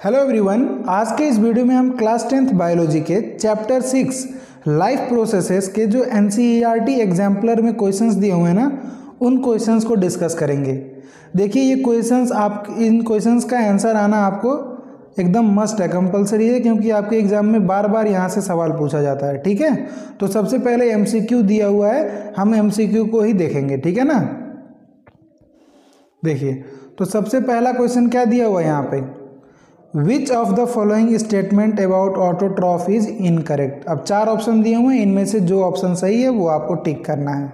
Hello everyone, आज के इस वीडियो में हम क्लास 10th बायोलॉजी के चैप्टर 6 लाइफ प्रोसेसेस के जो एनसीईआरटी एग्जाम्पलर में क्वेश्चंस दिए हुए हैं ना, उन क्वेश्चंस को डिस्कस करेंगे। देखिए ये क्वेश्चंस, आप इन क्वेश्चंस का आंसर आना आपको एकदम मस्ट है, कंपलसरी है, क्योंकि आपके एग्जाम में बार बार यहाँ से सवाल पूछा जाता है। ठीक है, तो सबसे पहले एमसीक्यू दिया हुआ है, हम एमसीक्यू को ही देखेंगे। ठीक है ना। देखिए तो सबसे पहला क्वेश्चन क्या दिया हुआ है यहाँ पे, विच of the following statement about autotroph is incorrect. अब चार ऑप्शन दिए हुए हैं, इनमें से जो ऑप्शन सही है वो आपको टिक करना है।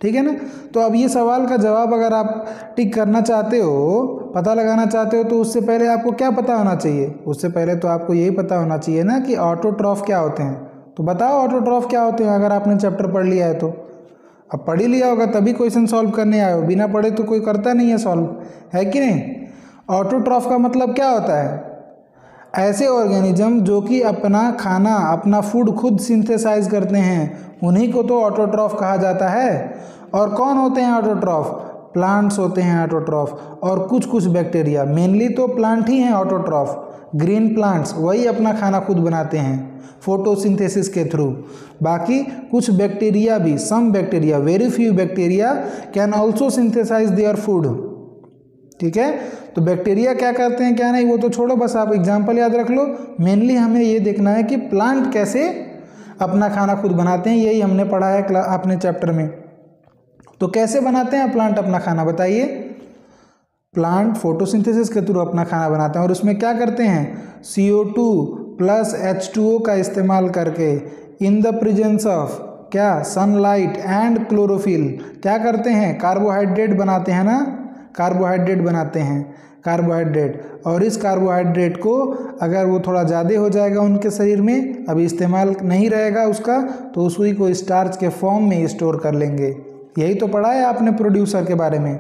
ठीक है ना। तो अब ये सवाल का जवाब अगर आप टिक करना चाहते हो, पता लगाना चाहते हो, तो उससे पहले आपको क्या पता होना चाहिए? उससे पहले तो आपको यही पता होना चाहिए ना कि ऑटोट्रॉफ क्या होते हैं। तो बताओ ऑटोट्रॉफ क्या होते हैं, अगर आपने चैप्टर पढ़ लिया है तो। अब पढ़ ही लिया होगा तभी क्वेश्चन सॉल्व करने आए हो, बिना पढ़े तो कोई करता नहीं है सॉल्व, है कि नहीं। ऑटोट्रॉफ का मतलब क्या होता है? ऐसे ऑर्गेनिज्म जो कि अपना खाना, अपना फूड खुद सिंथेसाइज करते हैं, उन्हीं को तो ऑटोट्रॉफ कहा जाता है। और कौन होते हैं ऑटोट्रॉफ? प्लांट्स होते हैं ऑटोट्रॉफ, और कुछ कुछ बैक्टीरिया, मेनली तो प्लांट ही हैं ऑटोट्रॉफ। ग्रीन प्लांट्स वही अपना खाना खुद बनाते हैं फोटोसिंथेसिस के थ्रू। बाकी कुछ बैक्टीरिया भी, some bacteria, very few bacteria can also synthesize their food. ठीक है, तो बैक्टीरिया क्या करते हैं क्या नहीं वो तो छोड़ो, बस आप एग्जाम्पल याद रख लो। मेनली हमें ये देखना है कि प्लांट कैसे अपना खाना खुद बनाते हैं, यही हमने पढ़ा है अपने चैप्टर में। तो कैसे बनाते हैं प्लांट अपना खाना, बताइए। प्लांट फोटोसिंथेसिस के थ्रू अपना खाना बनाते हैं, और उसमें क्या करते हैं? CO2 प्लस H2O का इस्तेमाल करके, इन द प्रेजेंस ऑफ क्या, सनलाइट एंड क्लोरोफिल, क्या करते हैं? कार्बोहाइड्रेट बनाते हैं ना, कार्बोहाइड्रेट बनाते हैं, कार्बोहाइड्रेट। और इस कार्बोहाइड्रेट को अगर वो थोड़ा ज़्यादा हो जाएगा उनके शरीर में, अभी इस्तेमाल नहीं रहेगा उसका, तो उसी को स्टार्च के फॉर्म में स्टोर कर लेंगे। यही तो पढ़ा है आपने प्रोड्यूसर के बारे में।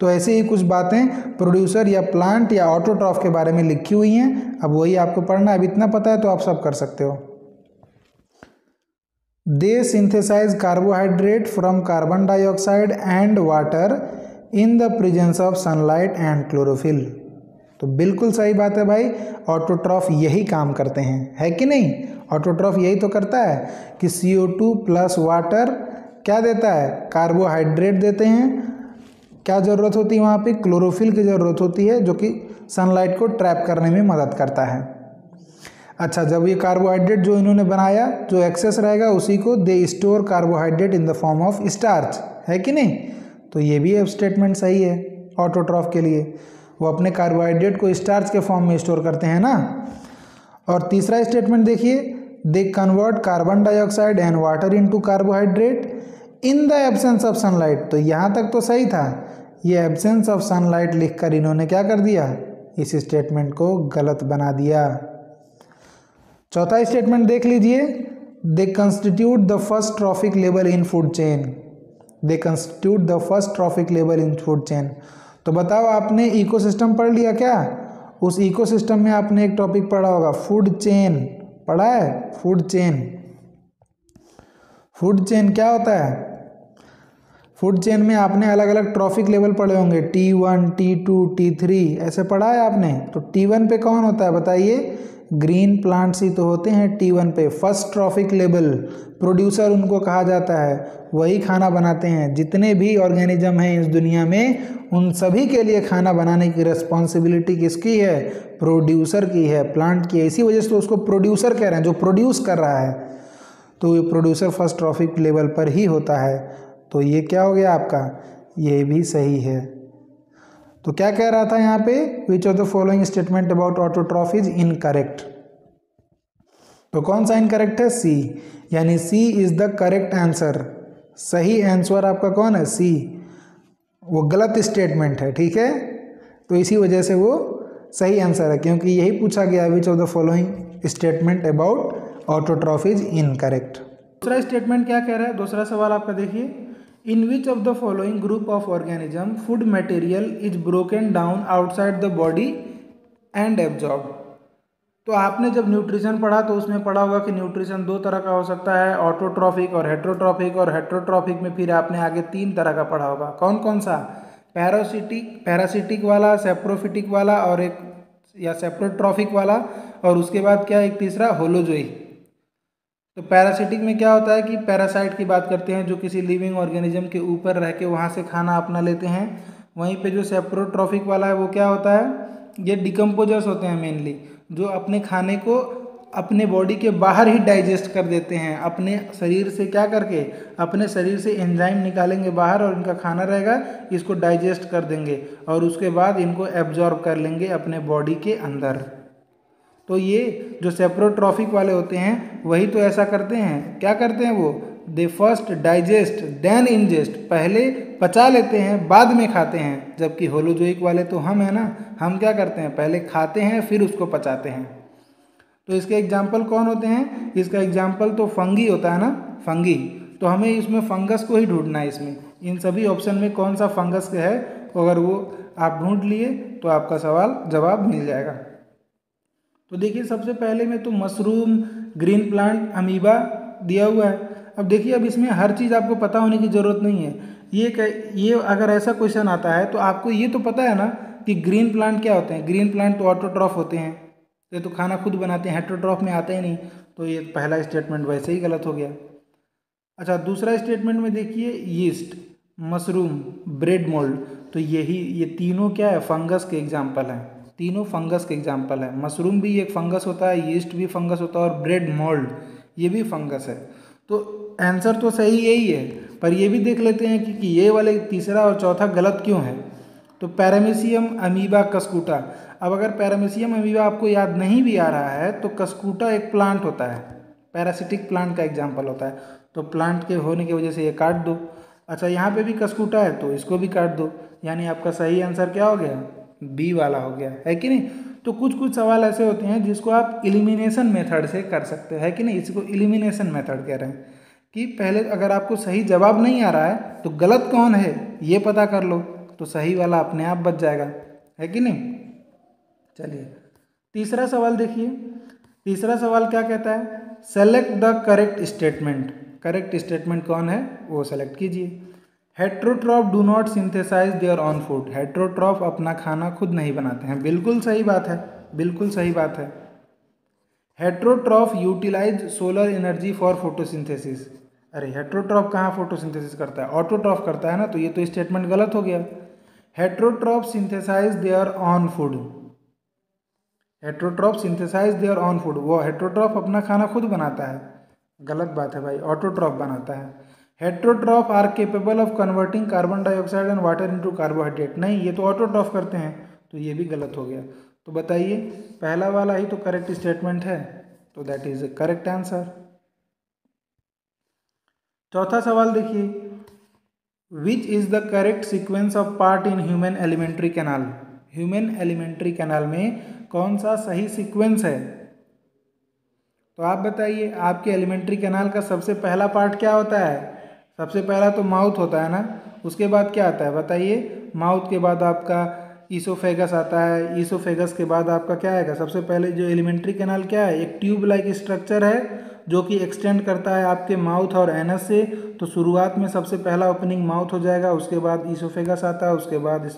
तो ऐसे ही कुछ बातें प्रोड्यूसर या प्लांट या ऑटोट्रॉफ के बारे में लिखी हुई हैं, अब वही आपको पढ़ना है। अब इतना पता है तो आप सब कर सकते हो। They synthesize carbohydrate from carbon dioxide and water in the presence of sunlight and chlorophyll. तो बिल्कुल सही बात है भाई, ऑटोट्रॉफ यही काम करते हैं, है कि नहीं। ऑटोट्रॉफ यही तो करता है कि CO2 प्लस वाटर क्या देता है? कार्बोहाइड्रेट देते हैं। क्या ज़रूरत होती है वहाँ पे? क्लोरोफिल की ज़रूरत होती है, जो कि सनलाइट को ट्रैप करने में मदद करता है। अच्छा, जब ये कार्बोहाइड्रेट जो इन्होंने बनाया, जो एक्सेस रहेगा उसी को they store carbohydrate in the form of starch, है कि नहीं। तो ये भी अब स्टेटमेंट सही है ऑटोट्रॉफ के लिए, वो अपने कार्बोहाइड्रेट को स्टार्च के फॉर्म में स्टोर करते हैं ना। और तीसरा स्टेटमेंट देखिए, they convert carbon dioxide and water into carbohydrate in the absence of sunlight. तो यहाँ तक तो सही था, ये एब्सेंस ऑफ सनलाइट लिखकर इन्होंने क्या कर दिया, इस स्टेटमेंट को गलत बना दिया। चौथा स्टेटमेंट देख लीजिए, दे constitute the first trophic level in food chain. They constitute the first trophic level in food chain. तो बताओ, आपने इकोसिस्टम पढ़ लिया क्या? उस इकोसिस्टम में आपने एक टॉपिक पढ़ा होगा, फूड चेन, पढ़ा है? फूड चेन, फूड चेन क्या होता है? फूड चेन में आपने अलग अलग ट्रॉफिक लेवल पढ़े होंगे, T1, T2, T3, ऐसे पढ़ा है आपने। तो T1 पे कौन होता है बताइए? ग्रीन प्लांट्स ही तो होते हैं T1 पे। फर्स्ट ट्रॉफिक लेवल, प्रोड्यूसर उनको कहा जाता है, वही खाना बनाते हैं। जितने भी ऑर्गेनिज्म हैं इस दुनिया में, उन सभी के लिए खाना बनाने की रिस्पॉन्सिबिलिटी किसकी है? प्रोड्यूसर की है, प्लांट की है। इसी वजह से तो उसको प्रोड्यूसर कह रहे हैं, जो प्रोड्यूस कर रहा है। तो ये प्रोड्यूसर फर्स्ट ट्रॉफिक लेवल पर ही होता है। तो ये क्या हो गया आपका, ये भी सही है। तो क्या कह रहा था यहाँ पे, विच of the following statement about autotroph is incorrect. तो कौन सा इनकरेक्ट है? C, यानी C is the correct answer. सही आंसर आपका कौन है? C। वो गलत स्टेटमेंट है, ठीक है। तो इसी वजह से वो सही आंसर है, क्योंकि यही पूछा गया, which of the following statement about autotroph is incorrect. दूसरा स्टेटमेंट क्या कह रहा है? दूसरा सवाल आपका देखिए, in which of the following group of organism food material is broken down outside the body and absorb. तो आपने जब न्यूट्रिशन पढ़ा तो उसमें पढ़ा होगा कि न्यूट्रिशन दो तरह का हो सकता है, ऑटोट्रॉफिक और हेट्रोट्रॉफिक। और हेट्रोट्रॉफिक में फिर आपने आगे तीन तरह का पढ़ा होगा। कौन कौन सा? पैरासिटिक वाला, सेप्रोफिटिक वाला, और एक या सेप्रोट्रॉफिक वाला, और उसके बाद क्या एक तीसरा होलोजोइक। तो पैरासिटिक में क्या होता है कि पैरासाइट की बात करते हैं जो किसी लिविंग ऑर्गेनिज्म के ऊपर रह के वहाँ से खाना अपना लेते हैं। वहीं पे जो सेप्रोट्रॉफिक वाला है वो क्या होता है, ये डिकम्पोजर्स होते हैं मेनली, जो अपने खाने को अपने बॉडी के बाहर ही डाइजेस्ट कर देते हैं, अपने शरीर से क्या करके, अपने शरीर से एंजाइम निकालेंगे बाहर और इनका खाना रहेगा, इसको डाइजेस्ट कर देंगे और उसके बाद इनको एब्जॉर्ब कर लेंगे अपने बॉडी के अंदर। तो ये जो सेप्रोट्रॉफिक वाले होते हैं वही तो ऐसा करते हैं। क्या करते हैं वो, दे फर्स्ट डाइजेस्ट देन इंजेस्ट, पहले पचा लेते हैं बाद में खाते हैं। जबकि होलोजोइक वाले तो हम है ना, हम क्या करते हैं, पहले खाते हैं फिर उसको पचाते हैं। तो इसके एग्जाम्पल कौन होते हैं, इसका एग्जाम्पल तो फंगी होता है ना, फंगी। तो हमें इसमें फंगस को ही ढूंढना है। इसमें इन सभी ऑप्शन में कौन सा फंगस है, अगर वो आप ढूंढ लिए तो आपका सवाल जवाब मिल जाएगा। तो देखिए सबसे पहले में तो मशरूम, ग्रीन प्लांट, अमीबा दिया हुआ है। अब देखिए अब इसमें हर चीज़ आपको पता होने की ज़रूरत नहीं है। ये अगर ऐसा क्वेश्चन आता है तो आपको ये तो पता है ना कि ग्रीन प्लांट क्या होते हैं। ग्रीन प्लांट तो ऑटोट्रॉफ होते हैं, ये तो खाना खुद बनाते हैं, हेटरोट्रॉफ में आते ही नहीं। तो ये पहला स्टेटमेंट वैसे ही गलत हो गया। अच्छा दूसरा स्टेटमेंट में देखिए, यीस्ट, मशरूम, ब्रेड मोल्ड, तो ये तीनों क्या है, फंगस के एग्जाम्पल हैं। तीनों फंगस के एग्जाम्पल है। मशरूम भी एक फंगस होता है, यीस्ट भी फंगस होता है और ब्रेड मोल्ड ये भी फंगस है। तो आंसर तो सही यही है, पर ये भी देख लेते हैं कि ये वाले तीसरा और चौथा गलत क्यों है। तो पैरामीशियम अमीबा कस्कूटा। अब अगर पैरामीशियम अमीबा आपको याद नहीं भी आ रहा है तो कस्कूटा एक प्लांट होता है, पैरासिटिक प्लांट का एग्जाम्पल होता है। तो प्लांट के होने की वजह से ये काट दो। अच्छा यहाँ पे भी कस्कूटा है तो इसको भी काट दो, यानी आपका सही आंसर क्या हो गया, बी वाला हो गया, है कि नहीं। तो कुछ कुछ सवाल ऐसे होते हैं जिसको आप एलिमिनेशन मेथड से कर सकते हैं, है कि नहीं। इसको एलिमिनेशन मेथड कह रहे हैं कि पहले अगर आपको सही जवाब नहीं आ रहा है तो गलत कौन है ये पता कर लो, तो सही वाला अपने आप बच जाएगा, है कि नहीं। चलिए तीसरा सवाल देखिए। तीसरा सवाल क्या कहता है, select the correct statement. Correct statement कौन है वो सेलेक्ट कीजिए। Heterotroph do not synthesize their on food. Heterotroph अपना खाना खुद नहीं बनाते हैं, बिल्कुल सही बात है, बिल्कुल सही बात है। Heterotroph utilize solar energy for photosynthesis. अरे हेट्रोट्रॉफ कहाँ फोटोसिंथेसिस करता है, ऑटोट्रॉफ करता है ना, तो ये तो स्टेटमेंट गलत हो गया। Heterotroph synthesize their on food. Heterotroph synthesize their on food, वो हेट्रोट्रॉफ अपना खाना खुद बनाता है, गलत बात है भाई, ऑटोट्रॉफ बनाता है। Heterotroph are capable of converting carbon dioxide and water into carbohydrate, नहीं ये तो ऑटोट्रॉफ करते हैं, तो ये भी गलत हो गया। तो बताइए पहला वाला ही तो करेक्ट स्टेटमेंट है, तो दैट इज करेक्ट आंसर। चौथा सवाल देखिए, which is the correct sequence of part in human alimentary canal. Human alimentary canal में कौन सा सही सीक्वेंस है, तो आप बताइए। आपके एलिमेंट्री कैनाल का सबसे पहला पार्ट क्या होता है, सबसे पहला तो माउथ होता है ना, उसके बाद क्या आता है बताइए। माउथ के बाद आपका ईसोफेगस आता है, ईसोफेगस के बाद आपका क्या आएगा, सबसे पहले जो एलिमेंट्री कैनाल क्या है, एक ट्यूब लाइक स्ट्रक्चर है जो कि एक्सटेंड करता है आपके माउथ और एनस से। तो शुरुआत में सबसे पहला ओपनिंग माउथ हो जाएगा, उसके बाद ईसोफेगस आता है, उसके बाद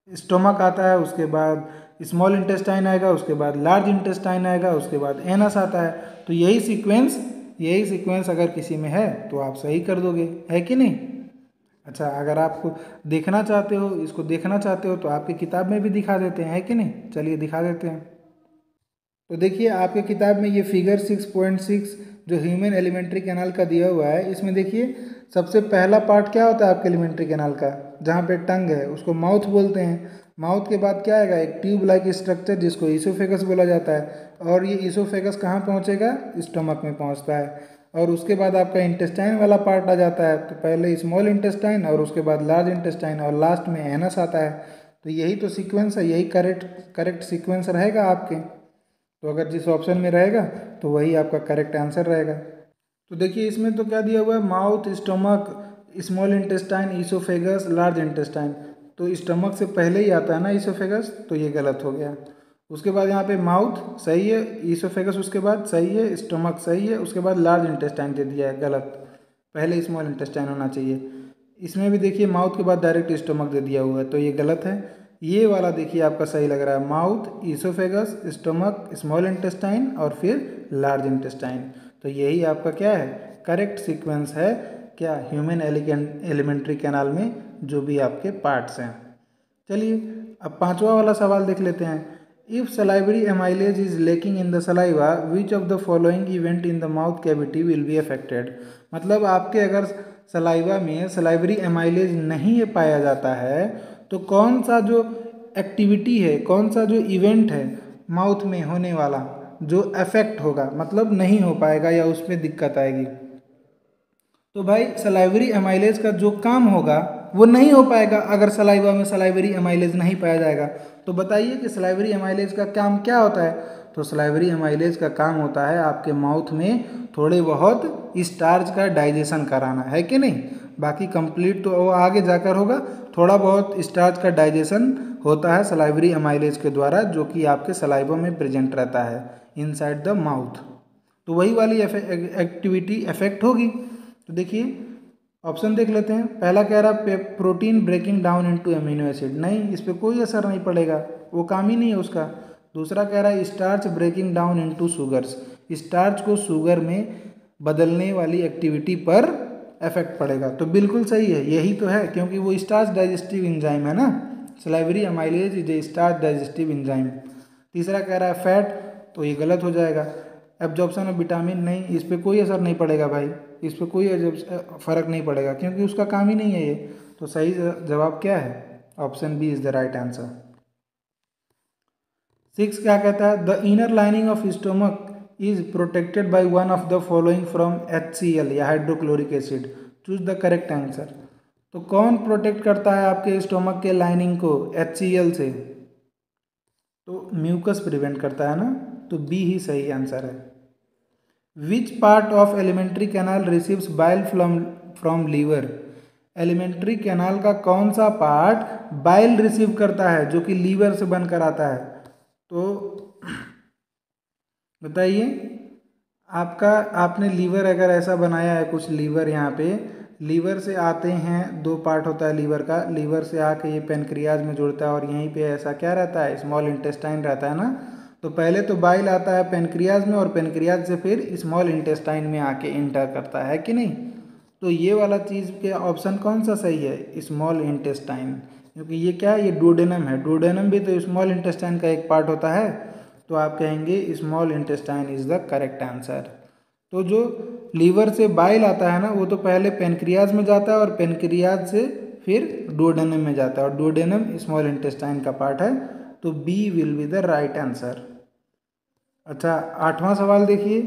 स्टोमक आता है, उसके बाद स्मॉल इंटेस्टाइन आएगा, उसके बाद लार्ज इंटेस्टाइन आएगा, उसके बाद एनस आता है। तो यही सीक्वेंस अगर किसी में है तो आप सही कर दोगे, है कि नहीं। अच्छा अगर आपको देखना चाहते हो, इसको देखना चाहते हो तो आपकी किताब में भी दिखा देते हैं, है कि नहीं, चलिए दिखा देते हैं। तो देखिए आपके किताब में ये फिगर 6.6 जो ह्यूमन एलिमेंट्री कैनाल का दिया हुआ है, इसमें देखिए सबसे पहला पार्ट क्या होता है आपके एलिमेंट्री कैनाल का, जहाँ पे टंग है उसको माउथ बोलते हैं। माउथ के बाद क्या आएगा, एक ट्यूब लाइक स्ट्रक्चर जिसको ईसोफेगस बोला जाता है, और ये ईसोफेगस कहाँ पहुँचेगा, स्टमक में पहुँचता है। और उसके बाद आपका इंटेस्टाइन वाला पार्ट आ जाता है, तो पहले स्मॉल इंटेस्टाइन और उसके बाद लार्ज इंटेस्टाइन और लास्ट में एनस आता है। तो यही तो सीक्वेंस है, यही करेक्ट सीक्वेंस रहेगा आपके। तो अगर जिस ऑप्शन में रहेगा तो वही आपका करेक्ट आंसर रहेगा। तो देखिए इसमें तो क्या दिया हुआ है, mouth, stomach, small intestine, oesophagus, large intestine. तो स्टमक से पहले ही आता है ना ईसोफेगस, तो ये गलत हो गया। उसके बाद यहाँ पे माउथ सही है, ईसोफेगस उसके बाद सही है, स्टमक सही है, उसके बाद लार्ज इंटेस्टाइन दे दिया है, गलत, पहले स्मॉल इंटेस्टाइन होना चाहिए। इसमें भी देखिए माउथ के बाद डायरेक्ट स्टमक दे दिया हुआ है, तो ये गलत है। ये वाला देखिए आपका सही लग रहा है, mouth, oesophagus, stomach, small intestine और फिर लार्ज इंटेस्टाइन। तो यही आपका क्या है, करेक्ट सीक्वेंस है क्या, ह्यूमन एलिमेंट्री कैनाल में जो भी आपके पार्ट्स हैं। चलिए अब पांचवा वाला सवाल देख लेते हैं। If salivary amylase is lacking in the saliva, which of the following event in the mouth cavity will be affected. मतलब आपके अगर सलाइवा में सलाइवरी एमाइलेज नहीं पाया जाता है तो कौन सा जो एक्टिविटी है, कौन सा जो इवेंट है माउथ में होने वाला जो अफेक्ट होगा, मतलब नहीं हो पाएगा या उसमें दिक्कत आएगी। तो भाई सलाइवरी एमाइलेज का जो काम होगा वो नहीं हो पाएगा अगर सलाइवा में सलाइवरी एमाइलेज नहीं पाया जाएगा। तो बताइए कि सलाइवरी एमाइलेज का काम क्या होता है। तो सलाइवरी एमाइलेज का काम होता है आपके माउथ में थोड़े बहुत स्टार्च का डाइजेशन कराना, है कि नहीं। बाकी कंप्लीट तो वो आगे जाकर होगा, थोड़ा बहुत स्टार्च का डाइजेशन होता है सलाइवरी एमाइलेज के द्वारा, जो कि आपके सलाइवा में प्रेजेंट रहता है इनसाइड द माउथ। तो वही वाली एक्टिविटी इफेक्ट होगी। तो देखिए ऑप्शन देख लेते हैं। पहला कह रहा है protein breaking down into amino acid, नहीं इस पर कोई असर नहीं पड़ेगा, वो काम ही नहीं है उसका। दूसरा कह रहा है starch breaking down into sugars, starch को शुगर में बदलने वाली एक्टिविटी पर इफेक्ट पड़ेगा। तो बिल्कुल सही है, यही तो है, क्योंकि वो स्टार्च डाइजेस्टिव एंजाइम है ना, salivary amylase is a starch digestive enzyme. तीसरा कह रहा है फैट, तो ये गलत हो जाएगा। एब्जॉर्प्शन ऑफ विटामिन, नहीं इस पर कोई असर नहीं पड़ेगा भाई, इस पर कोई फर्क नहीं पड़ेगा क्योंकि उसका काम ही नहीं है ये। तो सही जवाब क्या है, option B is the right answer. 6 क्या कहता है, the inner lining of stomach is protected by one of the following from HCl या hydrochloric acid, choose the correct answer. तो कौन प्रोटेक्ट करता है आपके स्टोमक के लाइनिंग को HCl से, तो म्यूकस प्रिवेंट करता है ना, तो बी ही सही आंसर है। Which part of alimentary canal receives bile from liver, alimentary canal का कौन सा पार्ट बाइल रिसीव करता है जो कि लीवर से बनकर आता है। तो बताइए आपका, आपने लीवर अगर ऐसा बनाया है कुछ, लीवर यहाँ पे लीवर से आते हैं, दो पार्ट होता है लीवर का, लीवर से आके ये पेनक्रियाज में जुड़ता है और यहीं पे ऐसा क्या रहता है, स्मॉल इंटेस्टाइन रहता है ना। तो पहले तो बाइल आता है पेनक्रियाज में और पेनक्रियाज से फिर स्मॉल इंटेस्टाइन में आके इंटर करता है कि नहीं। तो ये वाला चीज़ के ऑप्शन कौन सा सही है, स्मॉल इंटेस्टाइन, क्योंकि ये क्या है, ये डुओडेनम है, डुओडेनम भी तो स्मॉल इंटेस्टाइन का एक पार्ट होता है। तो आप कहेंगे small intestine is the correct answer. तो जो लीवर से बाइल आता है ना, वो तो पहले पेनक्रियाज में जाता है और पेनक्रियाज से फिर डुओडेनम में जाता है और डुओडेनम स्मॉल इंटेस्टाइन का पार्ट है। तो B will be the right answer. अच्छा 8वां सवाल देखिए,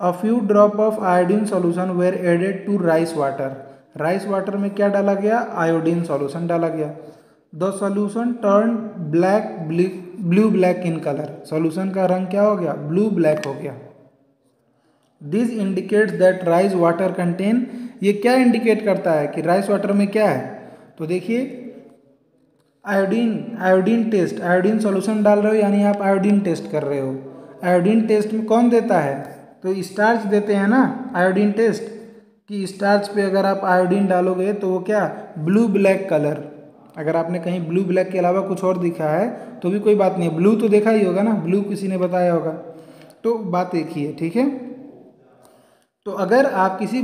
a few drop of iodine solution were added to rice water, rice water में क्या डाला गया, आयोडीन सॉल्यूशन डाला गया। The solution turn blue black in colour, solution का रंग क्या हो गया, ब्लू ब्लैक हो गया। This indicates that rice water contain, ये क्या इंडिकेट करता है कि राइस वाटर में क्या है। तो देखिए आयोडीन टेस्ट, आयोडीन सॉल्यूशन डाल रहे हो यानी आप आयोडीन टेस्ट कर रहे हो। आयोडीन टेस्ट में कौन देता है, तो स्टार्च देते हैं ना आयोडीन टेस्ट, कि स्टार्च पे अगर आप आयोडीन डालोगे तो वो क्या, ब्लू ब्लैक कलर, अगर आपने कहीं ब्लू ब्लैक के अलावा कुछ और दिखा है तो भी कोई बात नहीं, ब्लू तो देखा ही होगा ना, ब्लू किसी ने बताया होगा, तो बात एक ही है, ठीक है। तो अगर आप किसी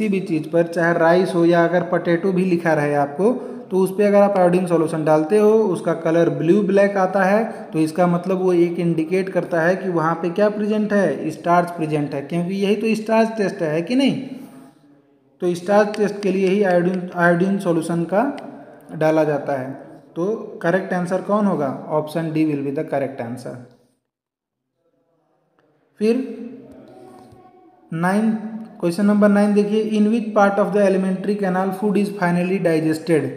भी चीज़ पर चाहे राइस हो या अगर पटेटो भी लिखा रहे आपको, तो उस पर अगर आप आयोडीन सॉल्यूशन डालते हो उसका कलर ब्लू ब्लैक आता है, तो इसका मतलब वो एक इंडिकेट करता है कि वहाँ पे क्या प्रेजेंट है, स्टार्च प्रेजेंट है, क्योंकि यही तो स्टार्च टेस्ट है कि नहीं। तो स्टार्च टेस्ट के लिए ही आयोडीन सॉल्यूशन का डाला जाता है। तो करेक्ट आंसर कौन होगा, option D will be the correct answer. फिर 9, क्वेश्चन नंबर 9 देखिए, in which part of the alimentary canal food is finally digested.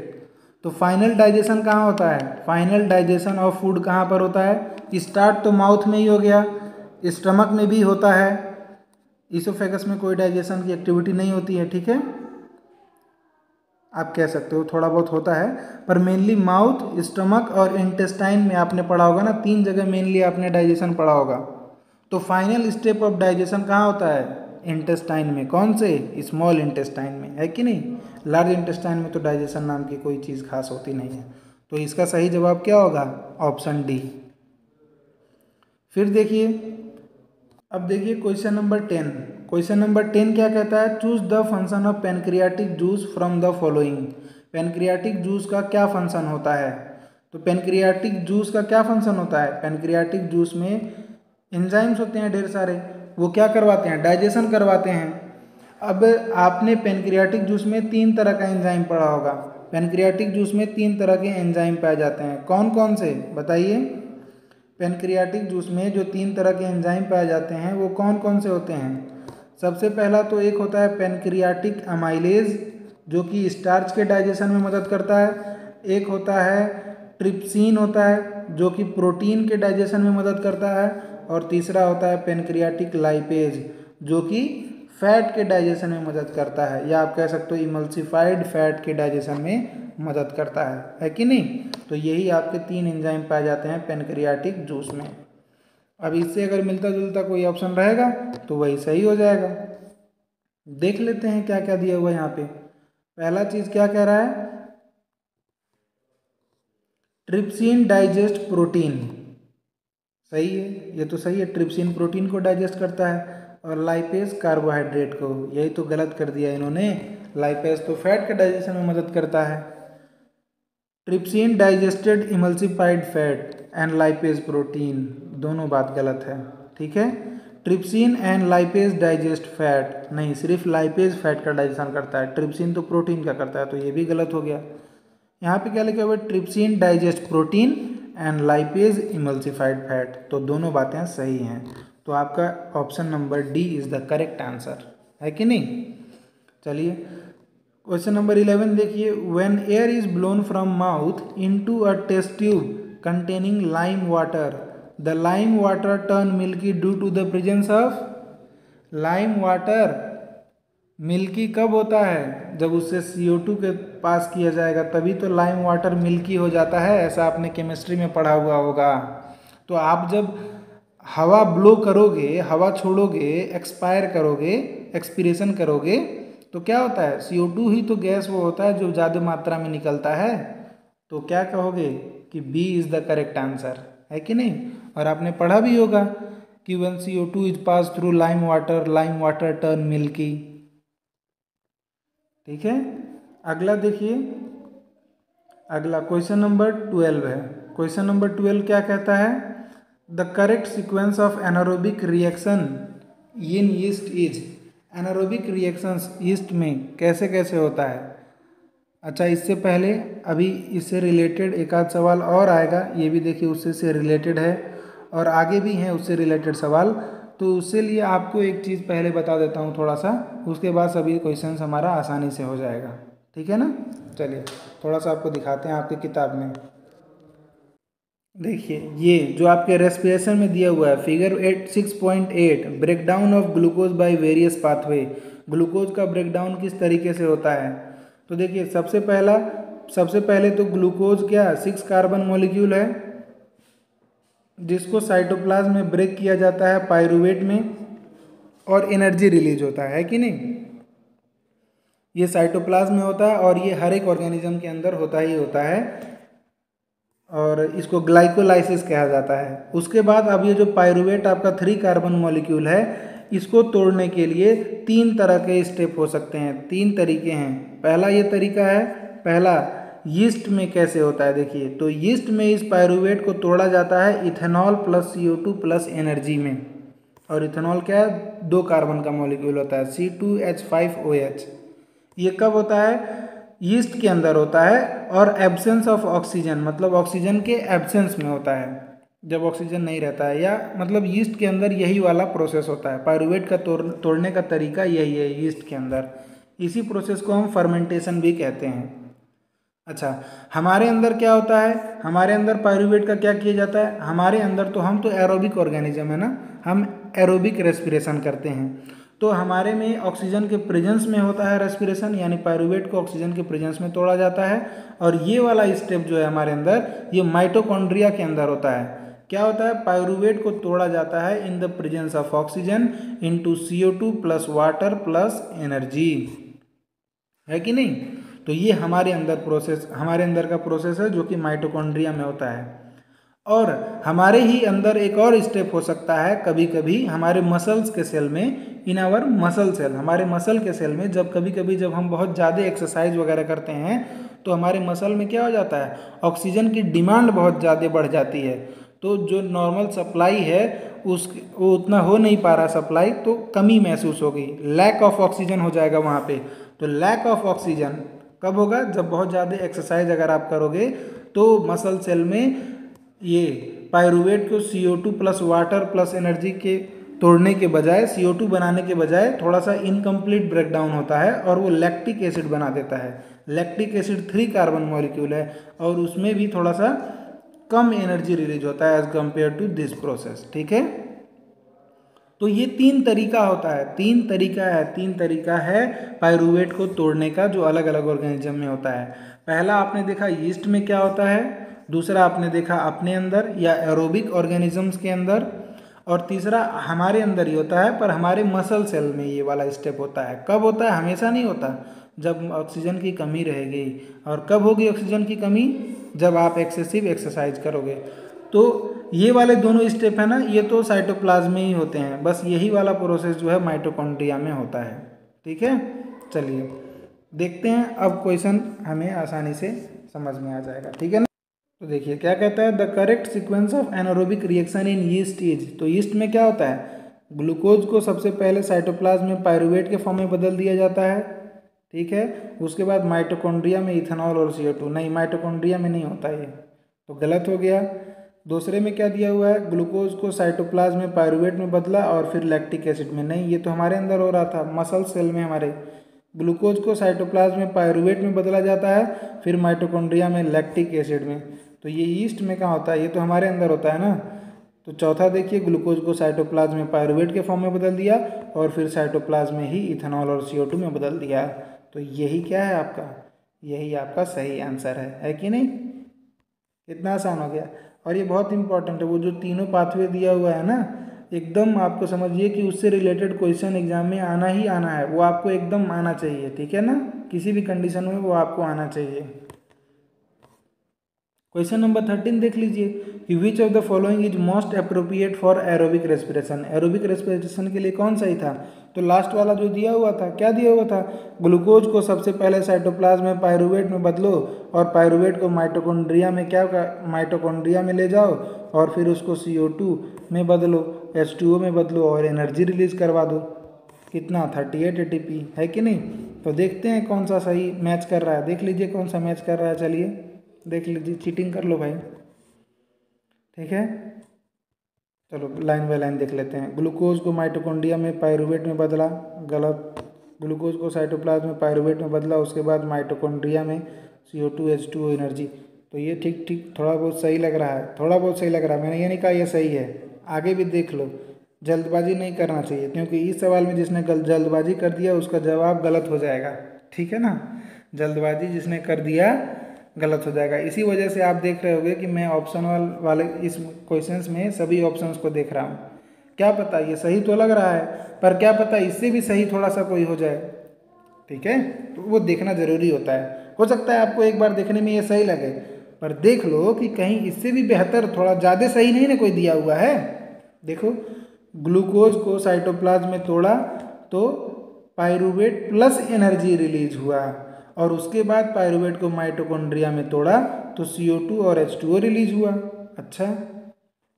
तो फाइनल डाइजेशन कहाँ होता है, फाइनल डाइजेशन ऑफ फूड कहाँ पर होता है, स्टार्ट तो माउथ में ही हो गया, स्टमक में भी होता है, इसोफेगस में कोई डाइजेशन की एक्टिविटी नहीं होती है, ठीक है, आप कह सकते हो थोड़ा बहुत होता है, पर मेनली माउथ, स्टमक और इंटेस्टाइन में आपने पढ़ा होगा ना, 3 जगह मेनली आपने डाइजेशन पढ़ा होगा। तो फाइनल स्टेप ऑफ डाइजेशन कहाँ होता है, इंटेस्टाइन में, कौन से, स्मॉल इंटेस्टाइन में, है कि नहीं। लार्ज इंटेस्टाइन में तो डाइजेशन नाम की कोई चीज़ खास होती नहीं है। तो इसका सही जवाब क्या होगा? Option D. फिर देखिए, अब देखिए क्वेश्चन नंबर 10। क्वेश्चन नंबर 10 क्या कहता है? Choose the function of pancreatic juice from the following. Pancreatic juice का क्या फंक्शन होता है? तो पैनक्रियाटिक जूस का क्या फंक्शन होता है? पैनक्रियाटिक जूस में एंजाइम्स होते हैं ढेर सारे, वो क्या करवाते हैं? डाइजेशन करवाते हैं। अब आपने पैनक्रियाटिक जूस में 3 तरह का एंजाइम पढ़ा होगा। पैनक्रियाटिक जूस में 3 तरह के एंजाइम पाए जाते हैं। कौन कौन से बताइए? पैनक्रियाटिक जूस में जो 3 तरह के एंजाइम पाए जाते हैं वो कौन कौन से होते हैं? सबसे पहला तो एक होता है पैनक्रियाटिक अमाइलेज, जो कि स्टार्च के डाइजेशन में मदद करता है। एक होता है ट्रिप्सिन होता है, जो कि प्रोटीन के डाइजेशन में मदद करता है। और तीसरा होता है पैनक्रियाटिक लाइपेज, जो कि फैट के डाइजेशन में मदद करता है, या आप कह सकते हो इमल्सिफाइड फैट के डाइजेशन में मदद करता है कि नहीं? तो यही आपके 3 एंजाइम पाए जाते हैं पैनक्रियाटिक जूस में। अब इससे अगर मिलता जुलता कोई ऑप्शन रहेगा तो वही सही हो जाएगा। देख लेते हैं क्या क्या दिया हुआ है यहाँ पे। पहला चीज क्या कह रहा है? Trypsin digest protein. सही है, ये तो सही है, ट्रिप्सिन प्रोटीन को डाइजेस्ट करता है और लाइपेज कार्बोहाइड्रेट को। यही तो गलत कर दिया इन्होंने, लाइपेज तो फैट के डाइजेशन में मदद करता है। Trypsin digested emulsified fat and lipase protein, दोनों बात गलत है। ठीक है, trypsin and lipase digest fat नहीं, सिर्फ लाइपेज फैट का डाइजेशन करता है, ट्रिप्सिन तो प्रोटीन का करता है, तो ये भी गलत हो गया। यहाँ पे क्या लिखा हुआ है? Trypsin digest protein and lipase emulsified fat, तो दोनों बातें सही हैं। तो आपका option number D is the correct answer, है कि नहीं? चलिए क्वेश्चन नंबर 11 देखिए। When air is blown from mouth into a test tube containing lime water, the lime water turn milky due to the presence of. Lime water milky कब होता है? जब उससे CO2 के पास किया जाएगा, तभी तो लाइम वाटर मिल्की हो जाता है। ऐसा आपने केमिस्ट्री में पढ़ा हुआ होगा। तो आप जब हवा ब्लो करोगे, हवा छोड़ोगे, एक्सपायर करोगे, एक्सपीरेशन करोगे, तो क्या होता है? CO2 ही तो गैस वो होता है जो ज़्यादा मात्रा में निकलता है। तो क्या कहोगे कि B is the correct answer, है कि नहीं? और आपने पढ़ा भी होगा कि when CO2 is pass through lime water turn milky. ठीक है, अगला देखिए। अगला क्वेश्चन नंबर 12 है। क्वेश्चन नंबर 12 क्या कहता है? The correct sequence of anaerobic reaction in yeast is. Anaerobic reactions yeast में कैसे कैसे होता है? अच्छा, इससे पहले अभी इससे रिलेटेड एक आध सवाल और आएगा, ये भी देखिए उससे से रिलेटेड है, और आगे भी हैं उससे रिलेटेड सवाल। तो उससे लिए आपको एक चीज़ पहले बता देता हूँ थोड़ा सा, उसके बाद सभी क्वेश्चन हमारा आसानी से हो जाएगा। ठीक है ना? चलिए थोड़ा सा आपको दिखाते हैं आपकी किताब में। देखिए ये जो आपके रेस्पिरेशन में दिया हुआ है figure 6.8, breakdown of glucose by various pathway. Glucose का ब्रेकडाउन किस तरीके से होता है? तो देखिए सबसे पहले तो ग्लूकोज क्या 6 कार्बन मॉलिक्यूल है, जिसको साइटोप्लाज्म में ब्रेक किया जाता है पायरूवेट में, और एनर्जी रिलीज होता है कि नहीं? ये साइटोप्लाज्म में होता है और ये हर एक ऑर्गेनिज्म के अंदर होता ही होता है, और इसको ग्लाइकोलाइसिस कहा जाता है। उसके बाद अब ये जो पायरूवेट आपका 3 कार्बन मॉलिक्यूल है, इसको तोड़ने के लिए 3 तरह के स्टेप हो सकते हैं, 3 तरीके हैं। पहला ये तरीका है, पहला यीस्ट में कैसे होता है देखिए। तो यीस्ट में इस पायरूवेट को तोड़ा जाता है ethanol plus CO2 plus energy में। और इथेनॉल क्या है? 2 कार्बन का मॉलिक्यूल होता है, C2H5OH। ये कब होता है? यीस्ट के अंदर होता है, और एब्सेंस ऑफ ऑक्सीजन, मतलब ऑक्सीजन के एब्सेंस में होता है, जब ऑक्सीजन नहीं रहता है, या मतलब यीस्ट के अंदर यही वाला प्रोसेस होता है। पायरूवेट का तोड़ने का तरीका यही है यीस्ट के अंदर। इसी प्रोसेस को हम फर्मेंटेशन भी कहते हैं। अच्छा, हमारे अंदर क्या होता है? हमारे अंदर पायरूवेट का क्या किया जाता है? हमारे अंदर तो हम तो एरोबिक ऑर्गेनिज्म है ना, हम एरोबिक रेस्पिरेशन करते हैं। तो हमारे में ऑक्सीजन के प्रेजेंस में होता है रेस्पिरेशन, यानी पायरूवेट को ऑक्सीजन के प्रेजेंस में तोड़ा जाता है। और ये वाला स्टेप जो है हमारे अंदर, ये माइटोकॉन्ड्रिया के अंदर होता है। क्या होता है? पायरूवेट को तोड़ा जाता है इन the presence of oxygen into CO2 plus water plus energy, है कि नहीं? तो ये हमारे अंदर का प्रोसेस है जो कि माइटोकॉन्ड्रिया में होता है। और हमारे ही अंदर एक और स्टेप हो सकता है कभी कभी हमारे मसल्स के सेल में, इन आवर मसल सेल, हमारे मसल के सेल में जब कभी कभी जब हम बहुत ज़्यादा एक्सरसाइज वगैरह करते हैं तो हमारे मसल में क्या हो जाता है, ऑक्सीजन की डिमांड बहुत ज़्यादा बढ़ जाती है। तो जो नॉर्मल सप्लाई है वो उतना हो नहीं पा रहा सप्लाई, तो कमी महसूस होगी, लैक ऑफ ऑक्सीजन हो जाएगा वहाँ पे। तो लैक ऑफ ऑक्सीजन कब होगा, जब बहुत ज़्यादा एक्सरसाइज अगर आप करोगे तो मसल सेल में ये पायरुवेट को CO2 plus water plus energy के तोड़ने के बजाय, CO2 बनाने के बजाय थोड़ा सा इनकम्प्लीट ब्रेकडाउन होता है और वो लैक्टिक एसिड बना देता है। लैक्टिक एसिड 3 कार्बन मॉलिक्यूल है और उसमें भी थोड़ा सा कम एनर्जी रिलीज होता है as compare to this process. ठीक है, तो ये 3 तरीका होता है, 3 तरीका है पायरुवेट को तोड़ने का जो अलग अलग ऑर्गेनिज्म में होता है। पहला आपने देखा यीस्ट में क्या होता है, दूसरा आपने देखा अपने अंदर या एरोबिक ऑर्गेनिजम्स के अंदर, और तीसरा हमारे अंदर ही होता है पर हमारे मसल सेल में ये वाला स्टेप होता है। कब होता है, हमेशा नहीं होता, जब ऑक्सीजन की कमी रहेगी। और कब होगी ऑक्सीजन की कमी, जब आप एक्सेसिव एक्सरसाइज करोगे। तो ये वाले दोनों स्टेप है ना, ये तो साइटोप्लाज्म में ही होते हैं, बस यही वाला प्रोसेस जो है माइटोकॉन्ड्रिया में होता है। ठीक है, चलिए देखते हैं अब क्वेश्चन हमें आसानी से समझ में आ जाएगा। ठीक है ना, तो देखिए क्या कहता है, the correct sequence of anaerobic reaction in yeast is. तो यीस्ट में क्या होता है, ग्लूकोज को सबसे पहले साइटोप्लाज्म में पायरुवेट के फॉर्म में बदल दिया जाता है। ठीक है, उसके बाद माइटोकॉन्ड्रिया में इथेनॉल और CO2, नहीं माइटोकॉन्ड्रिया में नहीं होता ये, तो गलत हो गया। दूसरे में क्या दिया हुआ है, ग्लूकोज को साइटोप्लाज्म में पायरुवेट में बदला और फिर लैक्टिक एसिड में, नहीं ये तो हमारे अंदर हो रहा था, मसल सेल में हमारे ग्लूकोज को साइटोप्लाज्म में पायरुवेट में बदला जाता है, फिर माइटोकॉन्ड्रिया में लैक्टिक एसिड में। तो ये ईस्ट में कहाँ होता है, ये तो हमारे अंदर होता है ना। तो चौथा देखिए, ग्लूकोज को साइटोप्लाज्म में पायरुवेट के फॉर्म में बदल दिया और फिर साइटोप्लाज्म में ही इथेनॉल और CO2 में बदल दिया। तो यही क्या है आपका, यही आपका सही आंसर है कि नहीं। कितना आसान हो गया। और ये बहुत इंपॉर्टेंट है, वो जो तीनों पाथवे दिया हुआ है ना, एकदम आपको समझिए कि उससे रिलेटेड क्वेश्चन एग्जाम में आना ही आना है, वो आपको एकदम आना चाहिए। ठीक है ना, किसी भी कंडीशन में वो आपको आना चाहिए। क्वेश्चन नंबर 13 देख लीजिए कि विच of the following is most appropriate for aerobic respiration. Aerobic respiration के लिए कौन सही था, तो लास्ट वाला जो दिया हुआ था, क्या दिया हुआ था, ग्लूकोज को सबसे पहले साइटोप्लाज्म में पायरुवेट में बदलो और पायरुवेट को माइटोकॉन्ड्रिया में माइटोकॉन्ड्रिया में ले जाओ और फिर उसको CO2 में बदलो, H2O में बदलो और एनर्जी रिलीज करवा दो। कितना 38 ATP है कि नहीं। तो देखते हैं कौन सा सही मैच कर रहा है, देख लीजिए कौन सा मैच कर रहा है, चलिए देख लीजिए, चीटिंग कर लो भाई। ठीक है, चलो लाइन बाय लाइन देख लेते हैं। ग्लूकोज को माइटोकॉन्ड्रिया में पायरुवेट में बदला, गलत। ग्लूकोज को साइटोप्लाज्म में पायरुवेट में बदला, उसके बाद माइटोकॉन्ड्रिया में CO2 H2O एनर्जी। तो ये ठीक थोड़ा बहुत सही लग रहा है, थोड़ा बहुत सही लग रहा है, मैंने ये नहीं कहा ये सही है, आगे भी देख लो। जल्दबाजी नहीं करना चाहिए क्योंकि इस सवाल में जिसने जल्दबाजी कर दिया उसका जवाब गलत हो जाएगा। ठीक है ना, जल्दबाजी जिसने कर दिया गलत हो जाएगा। इसी वजह से आप देख रहे होगे कि मैं ऑप्शन वाले इस क्वेश्चंस में सभी ऑप्शंस को देख रहा हूँ। क्या पता ये सही तो लग रहा है, पर क्या पता इससे भी सही थोड़ा सा कोई हो जाए। ठीक है, तो वो देखना ज़रूरी होता है। हो सकता है आपको एक बार देखने में ये सही लगे, पर देख लो कि कहीं इससे भी बेहतर थोड़ा ज़्यादा सही नहीं ना कोई दिया हुआ है। देखो, ग्लूकोज को साइटोप्लाज्म में तोड़ा तो पायरुवेट प्लस एनर्जी रिलीज हुआ और उसके बाद पायरुवेट को माइटोकॉन्ड्रिया में तोड़ा तो CO2 और H2O रिलीज हुआ। अच्छा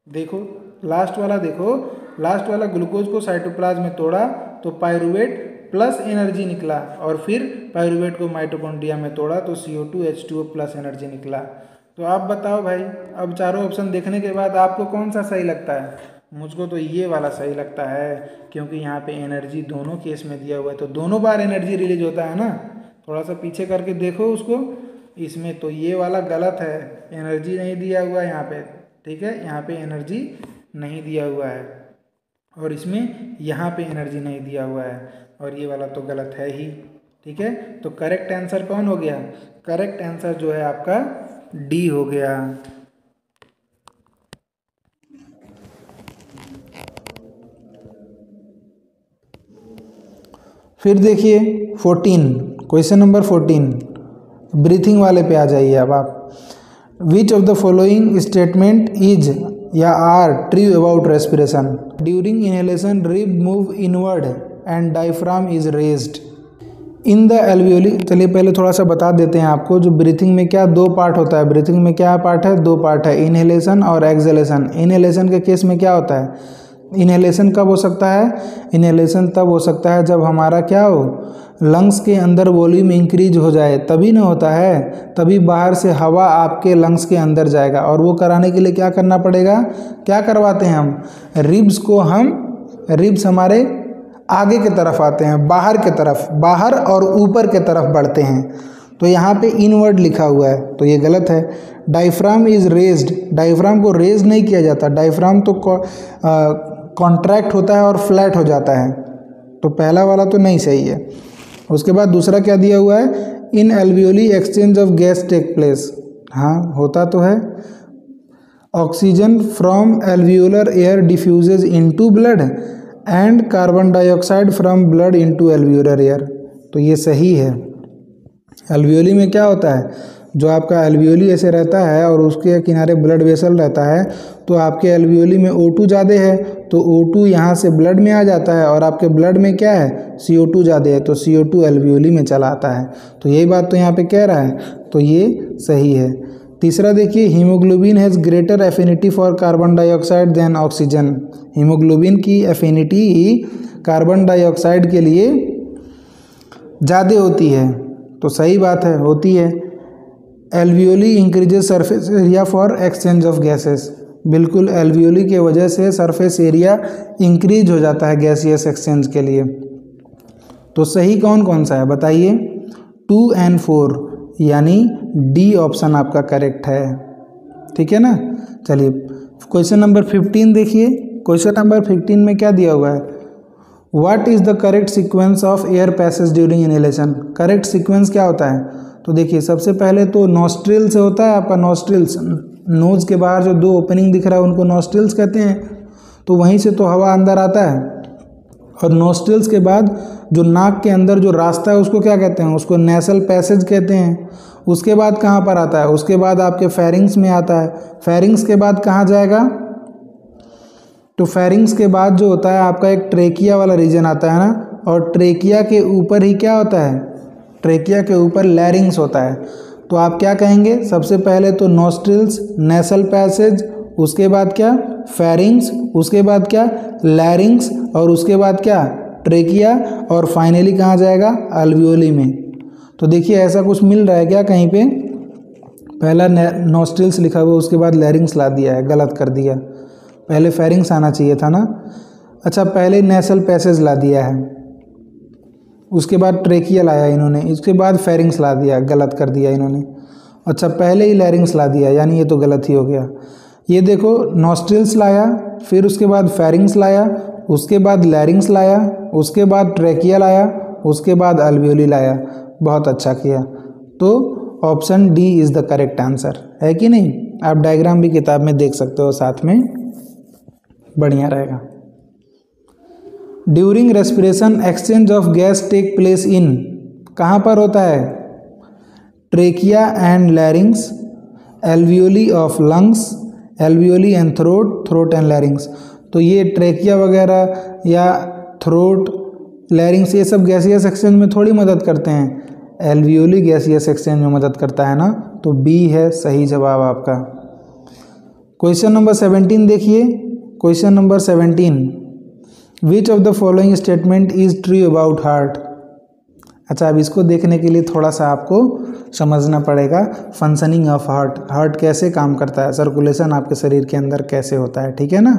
देखो लास्ट वाला, देखो लास्ट वाला ग्लूकोज को साइटोप्लाज्म में तोड़ा तो पायरुवेट प्लस एनर्जी निकला और फिर पायरुवेट को माइटोकॉन्ड्रिया में तोड़ा तो CO2 H2O प्लस एनर्जी निकला। तो आप बताओ भाई, अब चारों ऑप्शन देखने के बाद आपको कौन सा सही लगता है। मुझको तो ये वाला सही लगता है क्योंकि यहाँ पे एनर्जी दोनों केस में दिया हुआ है, तो दोनों बार एनर्जी रिलीज होता है ना। थोड़ा सा पीछे करके देखो उसको, इसमें तो ये वाला गलत है, एनर्जी नहीं दिया हुआ है यहाँ पे। ठीक है, यहाँ पे एनर्जी नहीं दिया हुआ है और इसमें यहाँ पे एनर्जी नहीं दिया हुआ है और ये वाला तो गलत है ही। ठीक है, तो करेक्ट आंसर कौन हो गया, करेक्ट आंसर जो है आपका D हो गया। फिर देखिए 14, क्वेश्चन नंबर 14, ब्रीथिंग वाले पे आ जाइए अब आप। Which of the following statement is या are true about respiration? During inhalation rib move inward and diaphragm is raised in the alveoli. चलिए पहले थोड़ा सा बता देते हैं आपको, जो ब्रीथिंग में क्या दो पार्ट होता है, ब्रीथिंग में क्या पार्ट है, दो पार्ट है, इनहेलेशन और एक्सहेलेशन। इनहेलेशन के केस में क्या होता है, इनहेलेशन कब हो सकता है, इनहेलेशन तब हो सकता है जब हमारा क्या हो, लंग्स के अंदर वॉल्यूम इंक्रीज हो जाए, तभी ना होता है, तभी बाहर से हवा आपके लंग्स के अंदर जाएगा। और वो कराने के लिए क्या करना पड़ेगा, क्या करवाते हैं हम, रिब्स हमारे आगे की तरफ आते हैं, बाहर की तरफ, बाहर और ऊपर के तरफ बढ़ते हैं। तो यहाँ पे इनवर्ड लिखा हुआ है तो ये गलत है। डायफ्राम इज रेज्ड, डायफ्राम को रेज नहीं किया जाता, डायफ्राम तो कॉन्ट्रैक्ट होता है और फ्लैट हो जाता है, तो पहला वाला तो नहीं सही है। उसके बाद दूसरा क्या दिया हुआ है, in alveoli exchange of gas take place. हाँ होता तो है, oxygen from alveolar air diffuses into blood and carbon dioxide from blood into alveolar air, तो ये सही है। एल्वियोली में क्या होता है, जो आपका एल्वियोली ऐसे रहता है और उसके किनारे ब्लड वेसल रहता है, तो आपके एल्वियोली में O2 ज़्यादा है तो O2 यहाँ से ब्लड में आ जाता है, और आपके ब्लड में क्या है, CO2 ज़्यादा है तो CO2 एल्वियोली में चला आता है। तो यही बात तो यहाँ पे कह रहा है, तो ये सही है। तीसरा देखिए, haemoglobin has greater affinity for carbon dioxide than oxygen. Haemoglobin की एफिनिटी कार्बन डाइऑक्साइड के लिए ज़्यादा होती है, तो सही बात है, होती है। Alveoli increases surface area for exchange of gases, बिल्कुल एल्वियोली के वजह से सरफेस एरिया इंक्रीज हो जाता है गैसियस एक्सचेंज के लिए। तो सही कौन कौन सा है बताइए, 2 और 4, यानी डी ऑप्शन आपका करेक्ट है, ठीक है ना। चलिए क्वेश्चन नंबर 15 देखिए। क्वेश्चन नंबर 15 में क्या दिया हुआ है, what is the correct sequence of air passage during inhalation. Correct sequence क्या होता है, तो देखिए सबसे पहले तो नॉस्ट्रिल से होता है आपका, नॉस्ट्रिल्स, नोज़ के बाहर जो दो ओपनिंग दिख रहा है उनको नॉस्ट्रिल्स कहते हैं, तो वहीं से तो हवा अंदर आता है। और नॉस्ट्रिल्स के बाद जो नाक के अंदर जो रास्ता है उसको क्या कहते हैं, उसको नेसल पैसेज कहते हैं। उसके बाद कहाँ पर आता है, उसके बाद आपके फेरिंग्स में आता है। फेरिंग्स के बाद कहाँ जाएगा, तो फेरिंग्स के बाद जो होता है आपका एक ट्रेकिया वाला रीजन आता है ना, और ट्रेकिया के ऊपर ही क्या होता है, ट्रेकिया के ऊपर लैरिंग्स होता है। तो आप क्या कहेंगे, सबसे पहले तो नॉस्ट्रिल्स, नेसल पैसेज, उसके बाद क्या फेरिंग्स, उसके बाद क्या लैरिंग्स, और उसके बाद क्या ट्रेकिया, और फाइनली कहाँ जाएगा अल्वियोली में। तो देखिए ऐसा कुछ मिल रहा है क्या कहीं पे, पहला नॉस्ट्रिल्स लिखा हुआ उसके बाद लैरिंग्स ला दिया है, गलत कर दिया, पहले फेरिंग्स आना चाहिए था ना। अच्छा पहले नेसल पैसेज ला दिया है, उसके बाद ट्रेकिया लाया इन्होंने, इसके बाद फेरिंग्स ला दिया, गलत कर दिया इन्होंने। अच्छा पहले ही लैरिंग्स ला दिया, यानी ये तो गलत ही हो गया। ये देखो नॉस्ट्रिल्स लाया, फिर उसके बाद फेरिंग्स लाया, उसके बाद लैरिंग्स लाया, उसके बाद ट्रेकिया लाया, उसके बाद अल्वियोली लाया। बहुत अच्छा किया, तो option D is the correct answer है कि नहीं। आप डायग्राम भी किताब में देख सकते हो साथ में, बढ़िया रहेगा। During respiration exchange of gas take place in, कहाँ पर होता है, trachea and larynx, alveoli of lungs, alveoli and throat, throat and larynx. तो ये ट्रेकिया वगैरह या थ्रोट, लैरिंग्स, ये सब गैसियस एक्सचेंज में थोड़ी मदद करते हैं, एल्वियोली गैसियस एक्सचेंज में मदद करता है ना, तो बी है सही जवाब आपका। क्वेश्चन नंबर 17 देखिए। Question number 17, which of the following statement is true about heart. अच्छा अब इसको देखने के लिए थोड़ा सा आपको समझना पड़ेगा फंक्शनिंग ऑफ हार्ट, हार्ट कैसे काम करता है, सर्कुलेशन आपके शरीर के अंदर कैसे होता है, ठीक है ना।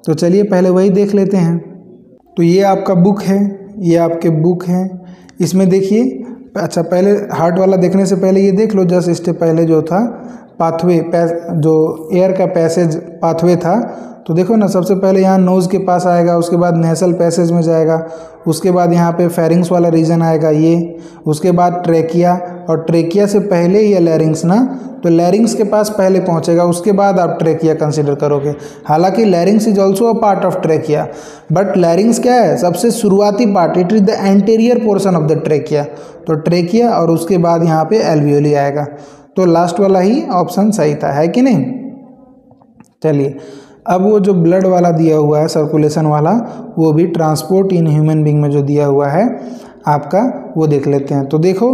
तो चलिए पहले वही देख लेते हैं। तो ये आपका बुक है, ये आपके बुक हैं, इसमें देखिए। अच्छा पहले हार्ट वाला देखने से पहले ये देख लो, जस्ट इससे पहले जो था पाथवे, जो एयर का पैसेज पाथवे था, तो देखो ना सबसे पहले यहाँ नोज़ के पास आएगा, उसके बाद नेसल पैसेज में जाएगा, उसके बाद यहाँ पे फेरिंग्स वाला रीजन आएगा ये, उसके बाद ट्रेकिया, और ट्रेकिया से पहले ही है लैरिंग्स ना, तो लैरिंग्स के पास पहले पहुँचेगा, उसके बाद आप ट्रेकिया कंसिडर करोगे। हालांकि लैरिंग्स is also a part of trachea, but लैरिंग्स क्या है, सबसे शुरुआती part, it is the anterior portion of the trachea. तो ट्रेकिया और उसके बाद यहाँ पे एल्वियोली आएगा। तो लास्ट वाला ही ऑप्शन सही था, है कि नहीं। चलिए अब वो जो ब्लड वाला दिया हुआ है सर्कुलेशन वाला, वो भी ट्रांसपोर्ट इन ह्यूमन बीइंग में जो दिया हुआ है आपका, वो देख लेते हैं। तो देखो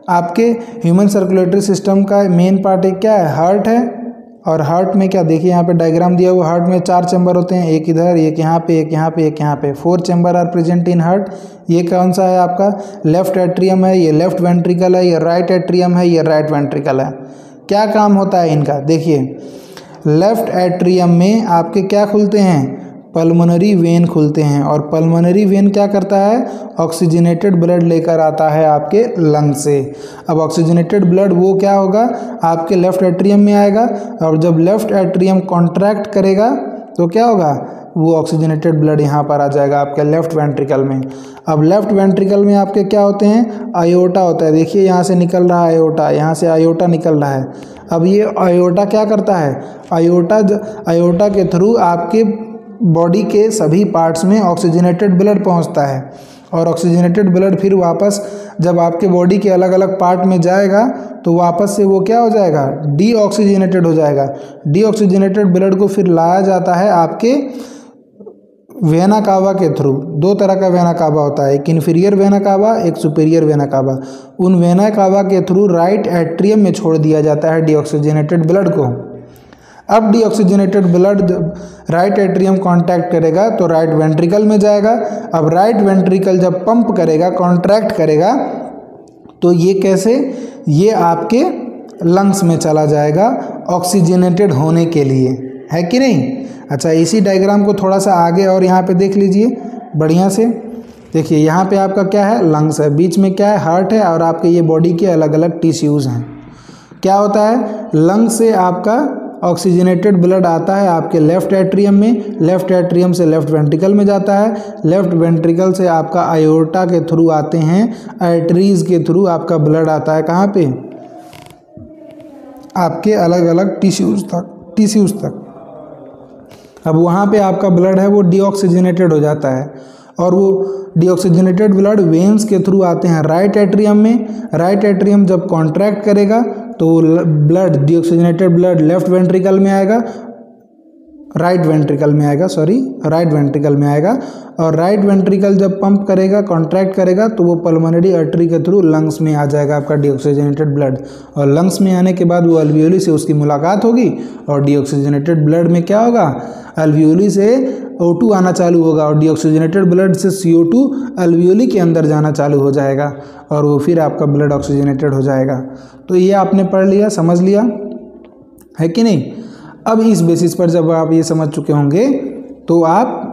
आपके ह्यूमन सर्कुलेटरी सिस्टम का मेन पार्ट एक क्या है, हार्ट है। और हार्ट में क्या, देखिए यहाँ पे डायग्राम दिया हुआ, हार्ट में 4 चैम्बर होते हैं, एक इधर, एक यहाँ पे, एक यहाँ पे, एक यहाँ पे। 4 chamber are present in heart. ये कौन सा है आपका, लेफ्ट एट्रियम है, ये लेफ्ट वेंट्रिकल है, ये राइट एट्रियम है, ये राइट वेंट्रिकल है। क्या काम होता है इनका, देखिए लेफ्ट एट्रियम में आपके क्या खुलते हैं, पल्मोनरी वेन खुलते हैं। और पल्मोनरी वेन क्या करता है, ऑक्सीजनेटेड ब्लड लेकर आता है आपके लंग से। अब ऑक्सीजनेटेड ब्लड वो क्या होगा, आपके लेफ्ट एट्रियम में आएगा, और जब लेफ्ट एट्रियम कॉन्ट्रैक्ट करेगा तो क्या होगा, वो ऑक्सीजनेटेड ब्लड यहाँ पर आ जाएगा आपके लेफ्ट वेंट्रिकल में। अब लेफ्ट वेंट्रिकल में आपके क्या होते हैं, आयोटा होता है। देखिए यहाँ से निकल रहा है आयोटा, यहाँ से आयोटा निकल रहा है। अब ये आयोटा क्या करता है, आयोटा के थ्रू आपके बॉडी के सभी पार्ट्स में ऑक्सीजनेटेड ब्लड पहुंचता है। और ऑक्सीजनेटेड ब्लड फिर वापस जब आपके बॉडी के अलग अलग पार्ट में जाएगा तो वापस से वो क्या हो जाएगा, डीऑक्सीजनेटेड हो जाएगा। डीऑक्सीजनेटेड ब्लड को फिर लाया जाता है आपके वेना कावा के थ्रू। 2 तरह का वेना कावा होता है, एक इन्फीरियर वेना कावा, एक सुपीरियर वेना कावा। उन वेना कावा के थ्रू राइट एट्रियम में छोड़ दिया जाता है डीऑक्सीजनेटेड ब्लड को। अब deoxygenated blood right atrium contact करेगा तो राइट वेंट्रिकल में जाएगा। अब राइट वेंट्रिकल जब पंप करेगा, कॉन्ट्रैक्ट करेगा, तो ये कैसे, ये आपके लंग्स में चला जाएगा ऑक्सीजनेटेड होने के लिए, है कि नहीं। अच्छा, इसी डायग्राम को थोड़ा सा आगे और यहाँ पे देख लीजिए बढ़िया से। देखिए यहाँ पे आपका क्या है, लंग्स है, बीच में क्या है, हार्ट है, और आपके ये बॉडी के अलग अलग टिश्यूज़ हैं। क्या होता है, लंग से आपका ऑक्सीजनेटेड ब्लड आता है आपके लेफ्ट एट्रियम में, लेफ्ट एट्रियम से लेफ्ट वेंट्रिकल में जाता है, लेफ्ट वेंट्रिकल से आपका आयोटा के थ्रू आते हैं, आर्टरीज के थ्रू आपका ब्लड आता है कहाँ पे, आपके अलग अलग टिश्यूज़ तक। अब वहाँ पे आपका ब्लड है वो डीऑक्सीजनेटेड हो जाता है, और वो डीऑक्सीजनेटेड ब्लड वेन्स के थ्रू आते हैं राइट एट्रियम में। राइट एट्रियम जब कॉन्ट्रैक्ट करेगा तो blood, deoxygenated blood left ventricle में आएगा, राइट वेंट्रिकल में आएगा। और राइट वेंट्रिकल जब पंप करेगा, कॉन्ट्रैक्ट करेगा, तो वो पल्मोनरी आर्टरी के थ्रू लंग्स में आ जाएगा आपका डीऑक्सीजनेटेड ब्लड। और लंग्स में आने के बाद वो अल्वियोली से उसकी मुलाकात होगी, और डीऑक्सीजनेटेड ब्लड में क्या होगा, अल्वियोली से O2 आना चालू होगा, और डीऑक्सीजनेटेड ब्लड से CO2 अल्वियोली के अंदर जाना चालू हो जाएगा, और वो फिर आपका ब्लड ऑक्सीजनेटेड हो जाएगा। तो ये आपने पढ़ लिया, समझ लिया, है कि नहीं। अब इस बेसिस पर जब आप ये समझ चुके होंगे तो आप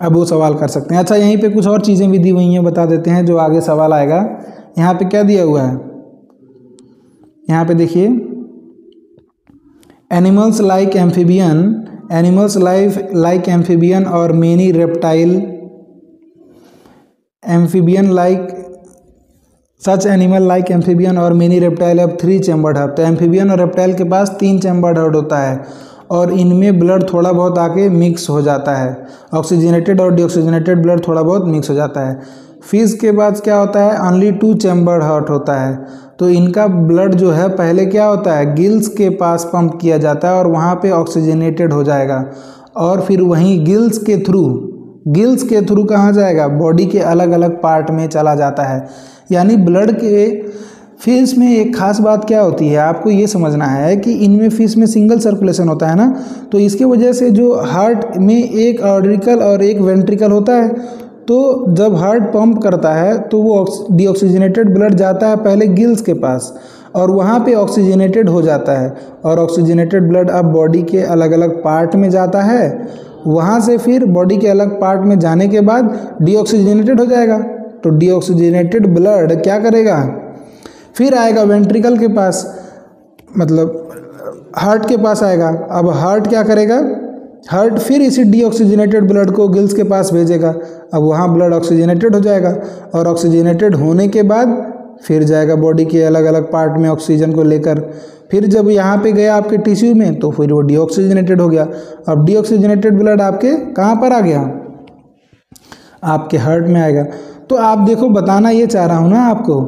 अब वो सवाल कर सकते हैं। अच्छा, यहीं पे कुछ और चीज़ें भी दी हुई हैं, बता देते हैं जो आगे सवाल आएगा। यहाँ पे क्या दिया हुआ है, यहाँ पे देखिए, एनिमल्स लाइक एम्फीबियन और मेनी रेप्टाइल, सच एनिमल लाइक एम्फीबियन और many reptile have 3 chambered hurt. तो एम्फीबियन और रेप्टाइल के पास 3 चैम्बर्ड हर्ट होता है, और इनमें ब्लड थोड़ा बहुत आके मिक्स हो जाता है, ऑक्सीजनेटेड और डीऑक्सीजनेटेड ब्लड थोड़ा बहुत मिक्स हो जाता है। फिश के बाद क्या होता है, ओनली 2 चैम्बर्ड हर्ट होता है। तो इनका ब्लड जो है पहले क्या होता है, गिल्स के पास पंप किया जाता है, और वहाँ पे ऑक्सीजनेटेड हो जाएगा, और फिर वहीं गिल्स के थ्रू कहाँ जाएगा, बॉडी के अलग अलग पार्ट में चला जाता है। यानी ब्लड के फिश में एक खास बात क्या होती है, आपको ये समझना है कि इनमें फिश में सिंगल सर्कुलेशन होता है ना, तो इसकी वजह से जो हार्ट में एक ऑर्डिकल और एक वेंट्रिकल होता है, तो जब हार्ट पंप करता है तो वो डीऑक्सीजनेटेड ब्लड जाता है पहले गिल्स के पास, और वहाँ पे ऑक्सीजनेटेड हो जाता है, और ऑक्सीजनेटेड ब्लड अब बॉडी के अलग अलग पार्ट में जाता है। वहाँ से फिर बॉडी के अलग पार्ट में जाने के बाद डीऑक्सीजनेटेड हो जाएगा। तो डीऑक्सीजनेटेड ब्लड क्या करेगा, फिर आएगा वेंट्रिकल के पास, मतलब हार्ट के पास आएगा। अब हार्ट क्या करेगा, हार्ट फिर इसी डीऑक्सीजनेटेड ब्लड को गिल्स के पास भेजेगा। अब वहाँ ब्लड ऑक्सीजनेटेड हो जाएगा, और ऑक्सीजनेटेड होने के बाद फिर जाएगा बॉडी के अलग अलग पार्ट में ऑक्सीजन को लेकर। फिर जब यहाँ पे गया आपके टिश्यू में तो फिर वो डीऑक्सीजनेटेड हो गया। अब डीऑक्सीजनेटेड ब्लड आपके कहाँ पर आ गया, आपके हार्ट में आएगा। तो आप देखो, बताना ये चाह रहा हूँ ना आपको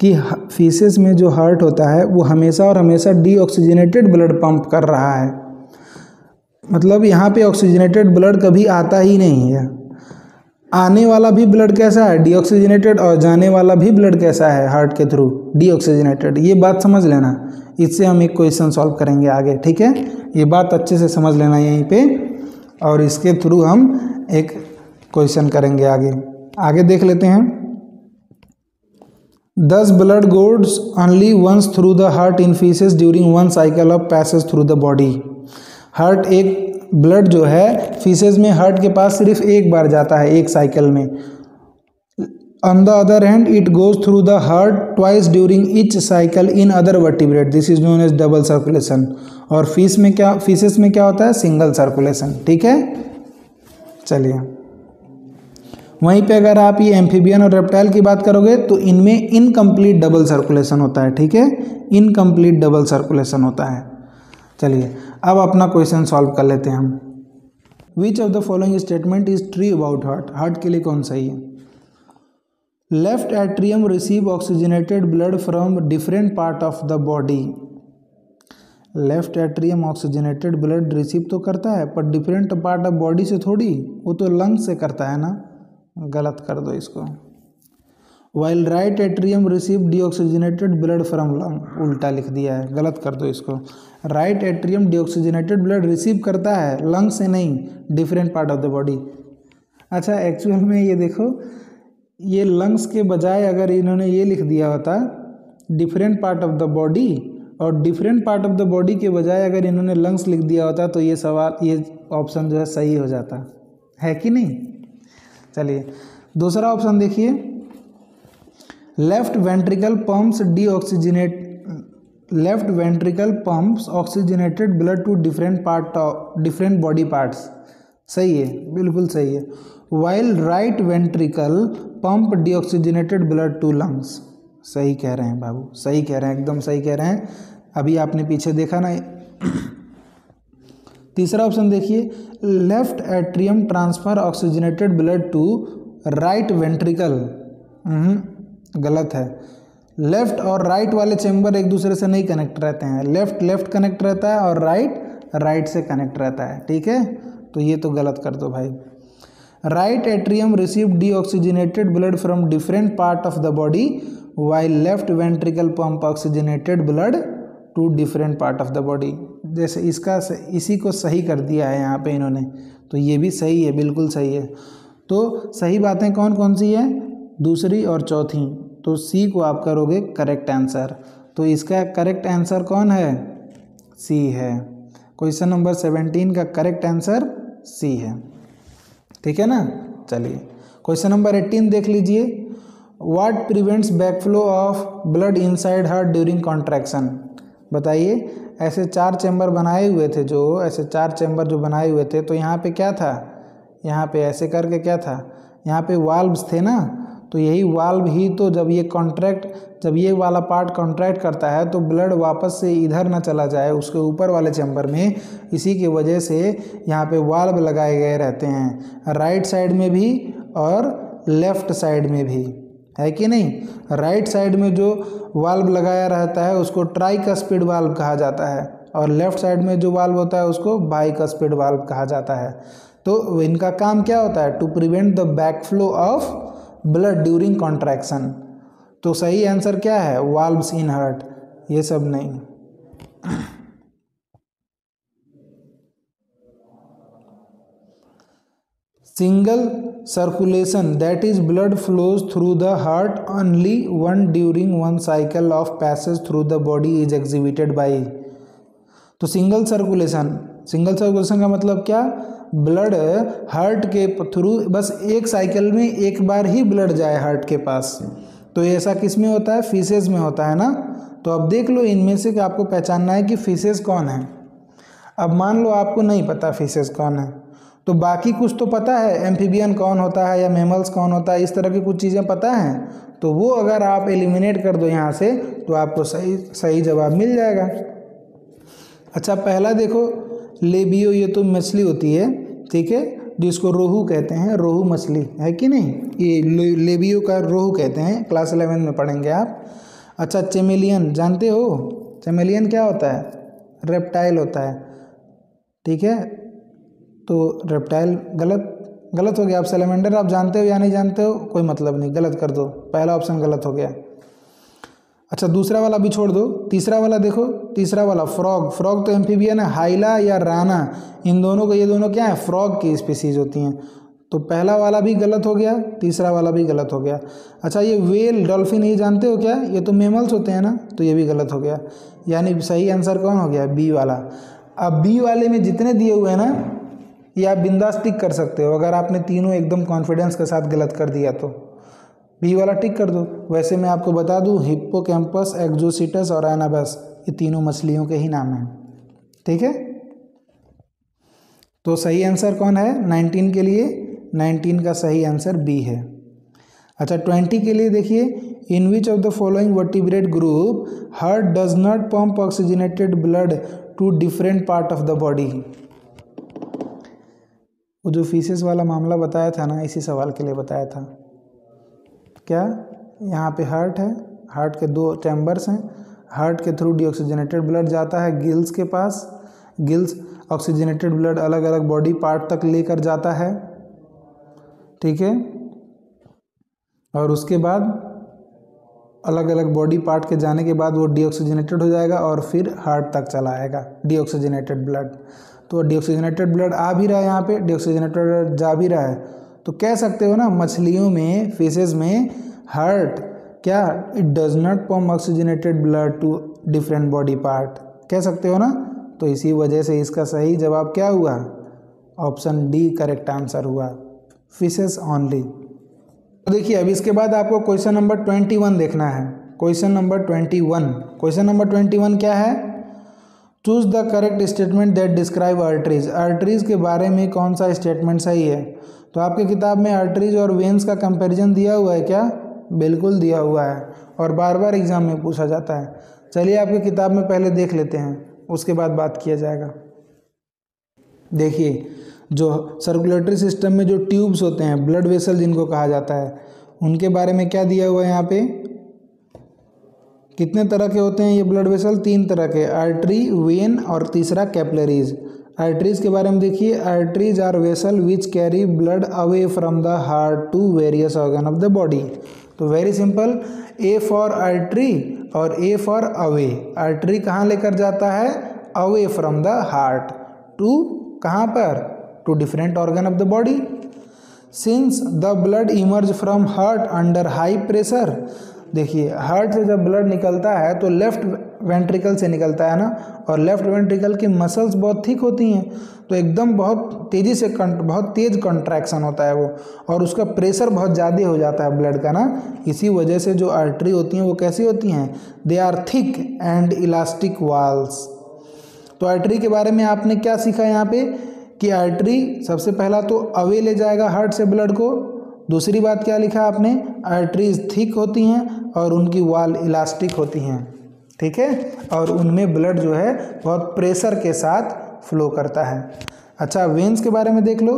कि फीसेस में जो हार्ट होता है वो हमेशा और हमेशा डीऑक्सीजनेटेड ब्लड पंप कर रहा है, मतलब यहाँ पे ऑक्सीजनेटेड ब्लड कभी आता ही नहीं है। आने वाला भी ब्लड कैसा है, डीऑक्सीजनेटेड, और जाने वाला भी ब्लड कैसा है हार्ट के थ्रू, डीऑक्सीजनेटेड। ये बात समझ लेना, इससे हम एक क्वेश्चन सॉल्व करेंगे आगे, ठीक है। ये बात अच्छे से समझ लेना यहीं पे, और इसके थ्रू हम एक क्वेश्चन करेंगे आगे। आगे देख लेते हैं। 10 blood goes only once through the heart in feces during one cycle of passes through the body। Heart एक ब्लड जो है फीसेस में हार्ट के पास सिर्फ एक बार जाता है एक साइकिल में। On the other hand it goes through the heart twice during each cycle in other vertebrate, this is known as double circulation. और फीसेस में क्या होता है, सिंगल सर्कुलेशन, ठीक है। चलिए, वहीं पे अगर आप ये एम्फीबियन और रेप्टाइल की बात करोगे तो इनमें इनकम्प्लीट डबल सर्कुलेशन होता है, ठीक है, इनकम्प्लीट डबल सर्कुलेशन होता है। चलिए अब अपना क्वेश्चन सॉल्व कर लेते हैं हम। विच of the following statement is true about heart, heart के लिए कौन सही है। Left atrium receive oxygenated blood from different part of the body. Left atrium oxygenated blood receive तो करता है पर डिफरेंट पार्ट ऑफ बॉडी से थोड़ी, वो तो लंग से करता है ना, गलत कर दो इसको। While right atrium receive deoxygenated blood from lung, उल्टा लिख दिया है, गलत कर दो इसको। Right atrium deoxygenated blood receive करता है लंग से नहीं, different part of the body. अच्छा, एक्चुअल में ये देखो, ये लंग्स के बजाय अगर इन्होंने ये लिख दिया होता different part of the body, और different part of the body के बजाय अगर इन्होंने लंग्स लिख दिया होता तो ये सवाल, ये ऑप्शन जो है सही हो जाता है कि नहीं। चलिए दूसरा ऑप्शन देखिए। Left ventricle pumps left ventricle pumps oxygenated blood to different body parts, सही है, बिल्कुल सही है। While right ventricle pump deoxygenated blood to lungs, सही कह रहे हैं बाबू, सही कह रहे हैं, एकदम सही कह रहे हैं। अभी आपने पीछे देखा ना। तीसरा ऑप्शन देखिए। Left atrium transfer oxygenated blood to right ventricle, गलत है। लेफ्ट और राइट वाले चैम्बर एक दूसरे से नहीं कनेक्ट रहते हैं, लेफ्ट कनेक्ट रहता है और राइट से कनेक्ट रहता है, ठीक है, तो ये तो गलत कर दो भाई। Right atrium receive deoxygenated blood from different part of the body while left ventricle pump oxygenated blood to different part of the body. जैसे इसी को सही कर दिया है यहाँ पे इन्होंने, तो ये भी सही है, बिल्कुल सही है। तो सही बातें कौन कौन सी है, दूसरी और चौथी, तो सी को आप करोगे करेक्ट आंसर। तो इसका करेक्ट आंसर कौन है, सी है। क्वेश्चन नंबर 17 का करेक्ट आंसर सी है, ठीक है ना। चलिए क्वेश्चन नंबर 18 देख लीजिए। What prevents backflow of blood inside heart during contraction, बताइए। ऐसे 4 चैम्बर बनाए हुए थे, ऐसे 4 चैम्बर जो बनाए हुए थे, तो यहाँ पे क्या था, यहाँ पे ऐसे करके क्या था, यहाँ पे वाल्व्स थे ना, तो यही वाल्व ही तो जब ये वाला पार्ट कॉन्ट्रैक्ट करता है तो ब्लड वापस से इधर ना चला जाए उसके ऊपर वाले चैम्बर में, इसी की वजह से यहाँ पे वाल्व लगाए गए रहते हैं, राइट साइड में भी और लेफ्ट साइड में भी, है कि नहीं। राइट साइड में जो वाल्व लगाया रहता है उसको ट्राइकस्पिड वाल्व कहा जाता है, और लेफ्ट साइड में जो वाल्व होता है उसको बाइकस्पिड वाल्व कहा जाता है। तो इनका काम क्या होता है, to prevent the backflow of blood during contraction. तो सही आंसर क्या है, वाल्व्स इन हार्ट, ये सब नहीं। Single circulation that is blood flows through the heart only one during one cycle of passage through the body is exhibited by. तो single circulation का मतलब क्या, ब्लड हार्ट के थ्रू बस एक साइकिल में एक बार ही ब्लड जाए हार्ट के पास। तो ऐसा किस में होता है, फीसेस में होता है ना। तो अब देख लो इनमें से कि आपको पहचानना है कि फीसेस कौन है। अब मान लो आपको नहीं पता फीसेस कौन है, तो बाकी कुछ तो पता है, एम्फीबियन कौन होता है या मैमल्स कौन होता है, इस तरह की कुछ चीज़ें पता हैं, तो वो अगर आप एलिमिनेट कर दो यहाँ से तो आपको सही जवाब मिल जाएगा। अच्छा पहला देखो, लेबियो, ये तो मछली होती है, ठीक है, जिसको रोहू कहते हैं, रोहू मछली है कि नहीं, ये लेबियो का रोहू कहते हैं, क्लास 11 में पढ़ेंगे आप। अच्छा, चेमेलियन जानते हो? चेमेलियन क्या होता है? रेप्टाइल होता है, ठीक है। तो रेप्टाइल गलत हो गया। आप सैलेमेंडर आप जानते हो या नहीं जानते हो, कोई मतलब नहीं, गलत कर दो, पहला ऑप्शन गलत हो गया। अच्छा, दूसरा वाला भी छोड़ दो, तीसरा वाला देखो, तीसरा वाला फ्रॉग तो एम्फीबियन है। हाइला या राना, इन दोनों को, ये दोनों क्या है, फ्रॉग की स्पीसीज होती हैं। तो पहला वाला भी गलत हो गया, तीसरा वाला भी गलत हो गया। अच्छा, ये व्हेल डॉल्फिन ये जानते हो क्या? ये तो मैमल्स होते हैं ना, तो ये भी गलत हो गया। यानी सही आंसर कौन हो गया? बी वाला। अब बी वाले में जितने दिए हुए हैं ना, ये आप बिंदास टिक कर सकते हो। अगर आपने तीनों एकदम कॉन्फिडेंस के साथ गलत कर दिया तो बी वाला टिक कर दो। वैसे मैं आपको बता दूं, हिप्पोकैम्पस, एक्जोसिटस और एनाबस, ये तीनों मछलियों के ही नाम हैं, ठीक है। तो सही आंसर कौन है 19 के लिए? 19 का सही आंसर बी है। अच्छा, 20 के लिए देखिए, in which of the following vertebrate group heart does not pump oxygenated blood to different part of the body. वो जो फीसेस वाला मामला बताया था ना, इसी सवाल के लिए बताया था। क्या यहाँ पे हार्ट है, हार्ट के 2 चैम्बर्स हैं, हार्ट के थ्रू डीऑक्सीजनेटेड ब्लड जाता है गिल्स के पास, गिल्स ऑक्सीजनेटेड ब्लड अलग अलग बॉडी पार्ट तक लेकर जाता है, ठीक है। और उसके बाद अलग अलग बॉडी पार्ट के जाने के बाद वो डीऑक्सीजनेटेड हो जाएगा और फिर हार्ट तक चला आएगा डीऑक्सीजनेटेड ब्लड। तो डीऑक्सीजनेटेड ब्लड आ भी रहा है यहाँ पे, डीऑक्सीजनेटेड ब्लड जा भी रहा है। तो कह सकते हो ना, मछलियों में, फिशेज में हार्ट क्या, it does not pump oxygenated blood to different body part, कह सकते हो ना। तो इसी वजह से इसका सही जवाब क्या हुआ? ऑप्शन डी करेक्ट आंसर हुआ, फिशेज ओनली। तो देखिए, अब इसके बाद आपको क्वेश्चन नंबर 21 देखना है। क्वेश्चन नंबर 21 क्या है? Choose the correct statement that describe arteries. Arteries के बारे में कौन सा स्टेटमेंट सही है? तो आपके किताब में आर्टरीज और वेन्स का कंपैरिजन दिया हुआ है क्या? बिल्कुल दिया हुआ है, और बार बार एग्जाम में पूछा जाता है। चलिए आपकी किताब में पहले देख लेते हैं, उसके बाद बात किया जाएगा। देखिए, जो सर्कुलेटरी सिस्टम में जो ट्यूब्स होते हैं, ब्लड वेसल जिनको कहा जाता है, उनके बारे में क्या दिया हुआ है यहाँ पे? कितने तरह के होते हैं ये ब्लड वेसल? 3 तरह के, आर्टरी, वेन और तीसरा कैपिलरीज। आर्टरीज के बारे में देखिए, arteries are vessel which carry blood away from the heart to various organ of the body. तो very simple, A for artery और ए फॉर अवे। आर्टरी कहाँ लेकर जाता है? Away from the heart to कहाँ पर? To different organ of the body. Since the blood emerge from heart under high pressure. देखिए, heart से जब ब्लड निकलता है तो लेफ्ट वेंट्रिकल से निकलता है ना, और लेफ्ट वेंट्रिकल की मसल्स बहुत थिक होती हैं, तो एकदम बहुत तेज़ी से बहुत तेज़ कंट्रैक्शन होता है वो, और उसका प्रेशर बहुत ज़्यादा हो जाता है ब्लड का ना। इसी वजह से जो आर्टरी होती हैं वो कैसी होती हैं? They are thick and elastic walls. तो आर्टरी के बारे में आपने क्या सीखा यहाँ पे? कि आर्टरी सबसे पहला तो अवे ले जाएगा हार्ट से ब्लड को। दूसरी बात क्या लिखा आपने? आर्टरीज थिक होती हैं और उनकी वाल इलास्टिक होती हैं, ठीक है, और उनमें ब्लड जो है बहुत प्रेशर के साथ फ्लो करता है। अच्छा, वेन्स के बारे में देख लो।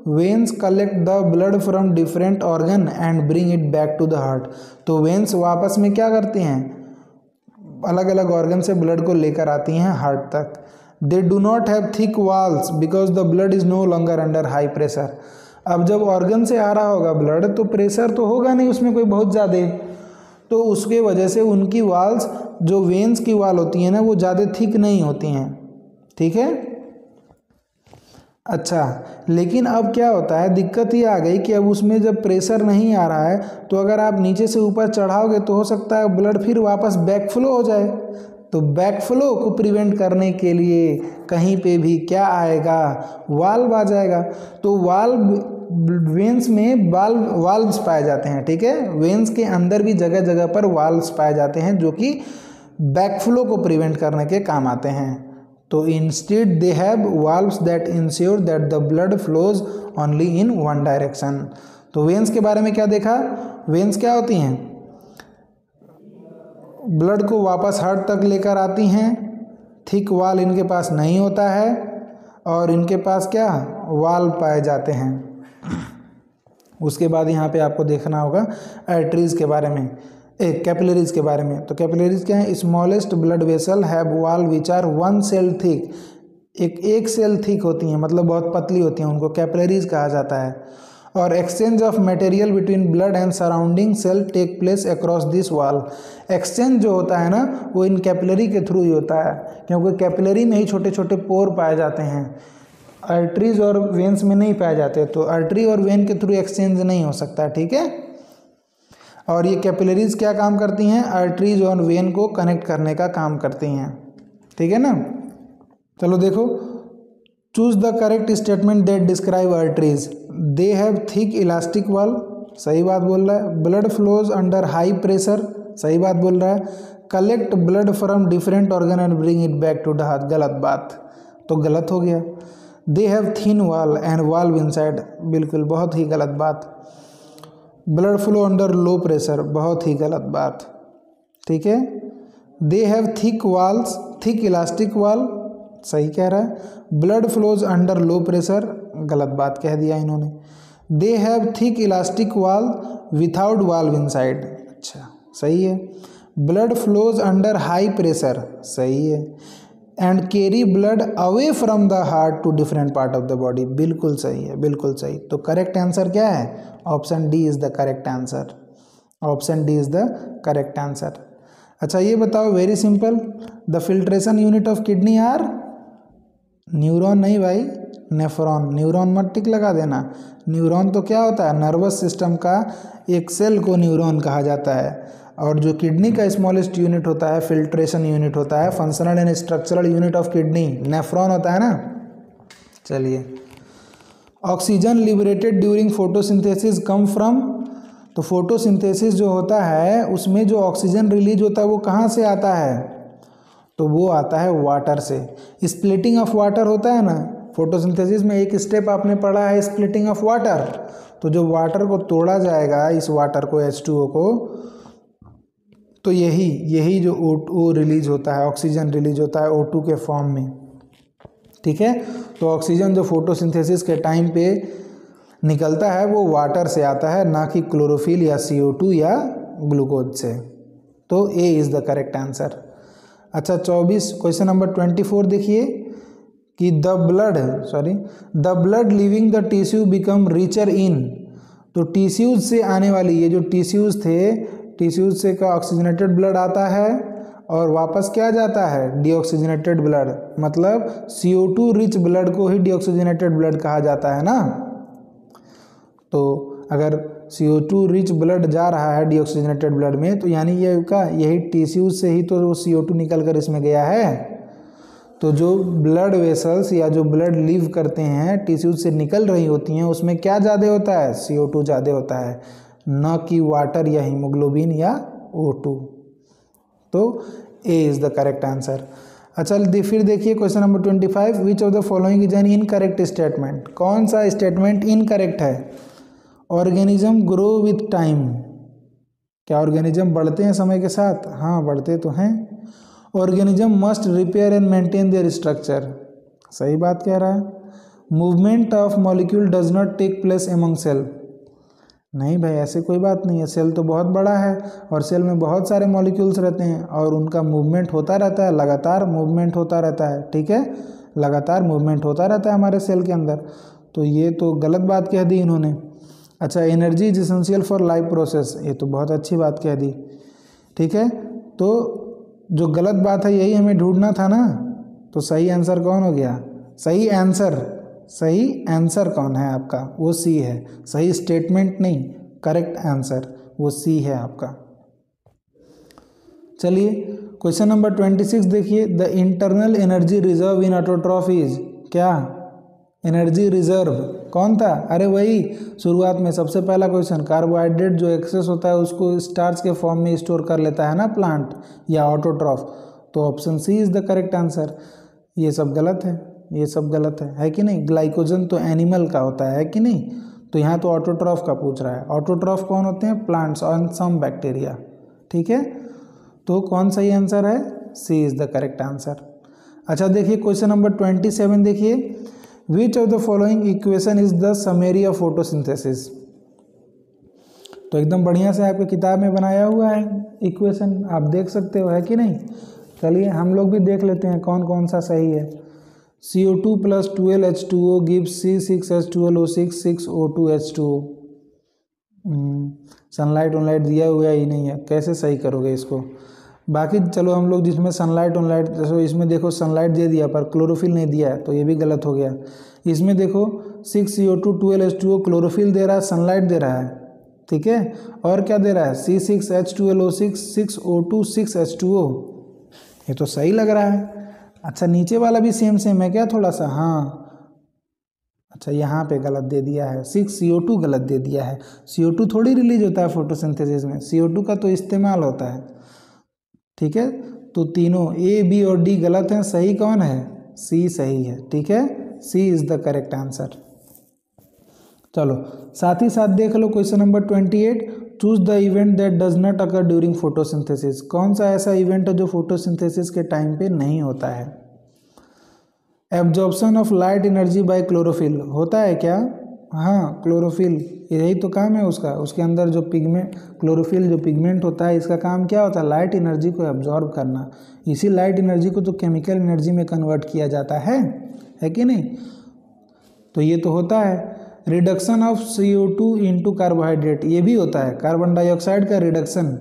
Veins collect the blood from different organ and bring it back to the heart. तो वेन्स वापस में क्या करती हैं? अलग अलग ऑर्गन से ब्लड को लेकर आती हैं हार्ट तक। They do not have thick walls because the blood is no longer under high pressure. अब जब ऑर्गन से आ रहा होगा ब्लड तो प्रेशर तो होगा नहीं उसमें कोई बहुत ज़्यादा, तो उसके वजह से उनकी वाल्स, जो वेन्स की वाल होती हैं ना, वो ज़्यादा थिक नहीं होती हैं, ठीक है। अच्छा, लेकिन अब क्या होता है, दिक्कत ये आ गई कि अब उसमें जब प्रेशर नहीं आ रहा है तो अगर आप नीचे से ऊपर चढ़ाओगे तो हो सकता है ब्लड फिर वापस बैक फ्लो हो जाए। तो बैक फ्लो को प्रिवेंट करने के लिए कहीं पे भी क्या आएगा? वाल्व आ जाएगा। तो वाल्व, वेन्स में वाल्व्स पाए जाते हैं, ठीक है। वेन्स के अंदर भी जगह जगह पर वाल्व्स पाए जाते हैं जो कि बैक फ्लो को प्रिवेंट करने के काम आते हैं। तो instead they have valves that ensure that the blood flows only in one direction. तो वेन्स के बारे में क्या देखा? वेन्स क्या होती हैं? ब्लड को वापस हार्ट तक लेकर आती हैं, थिक वाल इनके पास नहीं होता है, और इनके पास क्या, वाल्व पाए जाते हैं। उसके बाद यहाँ पे आपको देखना होगा आर्टरीज के बारे में, कैपिलरीज के बारे में। तो कैपिलरीज क्या है? Smallest blood vessel have valve which are 1 cell thick, एक सेल थिक होती हैं, मतलब बहुत पतली होती हैं, उनको कैपिलरीज कहा जाता है। और exchange of material between blood and surrounding cell take place across this wall. Exchange जो होता है ना वो इन कैपिलरी के थ्रू ही होता है, क्योंकि कैपिलरी में ही छोटे छोटे पोर पाए जाते हैं, आर्टरीज और वेन्स में नहीं पाए जाते। तो आर्टरी और वेन के थ्रू एक्सचेंज नहीं हो सकता, ठीक है। और ये कैपिलरीज क्या काम करती हैं? आर्टरीज और वेन को कनेक्ट करने का काम करती हैं, ठीक है ना। चलो देखो, choose the correct statement that describe arteries. They have thick elastic wall, सही बात बोल रहा है। Blood flows under high pressure, सही बात बोल रहा है। Collect blood from different organ and bring it back to the heart, गलत बात, तो गलत हो गया। They have thin wall and valve inside, बिल्कुल बहुत ही गलत बात। Blood flow under low pressure, बहुत ही गलत बात, ठीक है। They have thick walls, thick elastic wall, सही कह रहा है। Blood flows under low pressure, गलत बात कह दिया इन्होंने। They have thick elastic wall without valve inside, अच्छा सही है। Blood flows under high pressure, सही है। And carry blood away from the heart to different part of the body, बिल्कुल सही है, बिल्कुल सही। तो करेक्ट आंसर क्या है? Option D is the correct answer, option D is the correct answer. अच्छा ये बताओ, very simple, the filtration unit of kidney are? Neuron नहीं भाई, नेफ्रॉन। न्यूरॉन मत टिक लगा देना। न्यूरॉन तो क्या होता है? नर्वस सिस्टम का एक सेल को न्यूरॉन कहा जाता है। और जो किडनी का स्मॉलेस्ट यूनिट होता है, फिल्ट्रेशन यूनिट होता है, functional and structural unit of kidney nephron होता है ना। चलिए, oxygen liberated during photosynthesis come from. तो फोटोसिंथेसिस जो होता है उसमें जो ऑक्सीजन रिलीज होता है वो कहाँ से आता है? तो वो आता है वाटर से। स्प्लिटिंग ऑफ वाटर होता है ना फोटोसिंथेसिस में, एक स्टेप आपने पढ़ा है स्प्लिटिंग ऑफ वाटर। तो जो वाटर को तोड़ा जाएगा, इस वाटर को H2O को, तो यही जो O2 रिलीज होता है, ऑक्सीजन रिलीज होता है O2 के फॉर्म में, ठीक है। तो ऑक्सीजन जो फोटोसिंथेसिस के टाइम पे निकलता है वो वाटर से आता है, ना कि क्लोरोफिल या CO2 या ग्लूकोज से। तो A is the correct answer. अच्छा 24, क्वेश्चन नंबर 24 देखिए कि the blood leaving the tissue become richer in. तो टिश्यूज से आने वाली, ये जो टिश्यूज थे, टिश्यूज से का ऑक्सीजनेटेड ब्लड आता है और वापस क्या जाता है? डीऑक्सीजनेटेड ब्लड, मतलब CO2 रिच ब्लड को ही डीऑक्सीजनेटेड ब्लड कहा जाता है ना। तो अगर CO2 रिच ब्लड जा रहा है डीऑक्सीजनेटेड ब्लड में, तो यानी ये का यही टिश्यूज से ही तो वो CO2 निकल कर इसमें गया है। तो जो ब्लड वेसल्स या जो ब्लड लीव करते हैं टिश्यूज से निकल रही होती हैं, उसमें क्या ज़्यादा होता है? CO2 ज़्यादा होता है, न कि वाटर या हीमोग्लोबिन या O2। तो A is the correct answer. अच्छा फिर देखिए question number 25, which of the following is an incorrect statement. कौन सा स्टेटमेंट इनकरेक्ट है? ऑर्गेनिज्म ग्रो विथ टाइम, क्या ऑर्गेनिज्म बढ़ते हैं समय के साथ? हाँ बढ़ते तो हैं। Organism must repair and maintain their structure, सही बात कह रहा है। Movement of molecule does not take place among cell, नहीं भाई ऐसे कोई बात नहीं है। सेल तो बहुत बड़ा है और सेल में बहुत सारे मॉलिक्यूल्स रहते हैं और उनका मूवमेंट होता रहता है, लगातार मूवमेंट होता रहता है, ठीक है, लगातार मूवमेंट होता रहता है हमारे सेल के अंदर। तो ये तो गलत बात कह दी इन्होंने। अच्छा energy is essential for life process, ये तो बहुत अच्छी बात कह दी, ठीक है। तो जो गलत बात है यही हमें ढूंढना था ना। तो सही आंसर कौन हो गया? सही आंसर कौन है आपका? वो सी है। सही स्टेटमेंट नहीं, करेक्ट आंसर वो सी है आपका। चलिए क्वेश्चन नंबर 26 देखिए, the internal energy reserve in autotroph is, क्या एनर्जी रिजर्व कौन था? अरे वही शुरुआत में सबसे पहला क्वेश्चन, कार्बोहाइड्रेट जो एक्सेस होता है उसको स्टार्च के फॉर्म में स्टोर कर लेता है ना प्लांट या ऑटोट्रॉफ। तो option C is the correct answer. ये सब गलत है, ये सब गलत है कि नहीं। ग्लाइकोजन तो एनिमल का होता है कि नहीं। तो यहाँ तो ऑटोट्रॉफ का पूछ रहा है। ऑटोट्रॉफ कौन होते हैं? प्लांट्स और सम बैक्टीरिया, ठीक है। तो कौन सही आंसर है? सी इज द करेक्ट आंसर। अच्छा देखिए क्वेश्चन नंबर 27 देखिए, विच of the following equation is the summary of photosynthesis. तो एकदम बढ़िया से आपके किताब में बनाया हुआ है इक्वेशन, आप देख सकते हो, है कि नहीं। चलिए हम लोग भी देख लेते हैं कौन कौन सा सही है। CO2 + 12H2O gives C6H12O6 6O2H2O। Sunlight ऑनलाइट दिया हुआ ही नहीं है, कैसे सही करोगे इसको। बाकी चलो हम लोग जिसमें सनलाइट ऑनलाइट, जैसे इसमें देखो सनलाइट दे दिया पर क्लोरोफिल नहीं दिया है, तो ये भी गलत हो गया। इसमें देखो 6CO2 12H2O क्लोरोफिल दे रहा है, सनलाइट दे रहा है, ठीक है। और क्या दे रहा है, C6H12O6 6O2 6H2O। ये तो सही लग रहा है। अच्छा नीचे वाला भी सेम सेम है क्या थोड़ा सा, हाँ। अच्छा यहाँ पे गलत दे दिया है, 6CO2 गलत दे दिया है। CO2 थोड़ी रिलीज होता है फोटोसिंथेसिस में, CO2 का तो इस्तेमाल होता है, ठीक है। तो तीनों A, B और D गलत हैं, सही कौन है, C सही है, ठीक है। C is the correct answer. चलो साथ ही साथ देख लो question number 28, choose the event that does not occur during photosynthesis. कौन सा ऐसा इवेंट है जो फोटोसिंथेसिस के टाइम पे नहीं होता है। Absorption of light energy by chlorophyll होता है क्या, हाँ क्लोरोफिल यही तो काम है उसका। उसके अंदर जो पिगमेंट, क्लोरोफिल जो पिगमेंट होता है, इसका काम क्या होता है, लाइट एनर्जी को एब्जॉर्ब करना। इसी लाइट एनर्जी को तो केमिकल एनर्जी में कन्वर्ट किया जाता है कि नहीं। तो ये तो होता है। Reduction of CO2 into carbohydrate, ये भी होता है। कार्बन डाइऑक्साइड का रिडक्शन,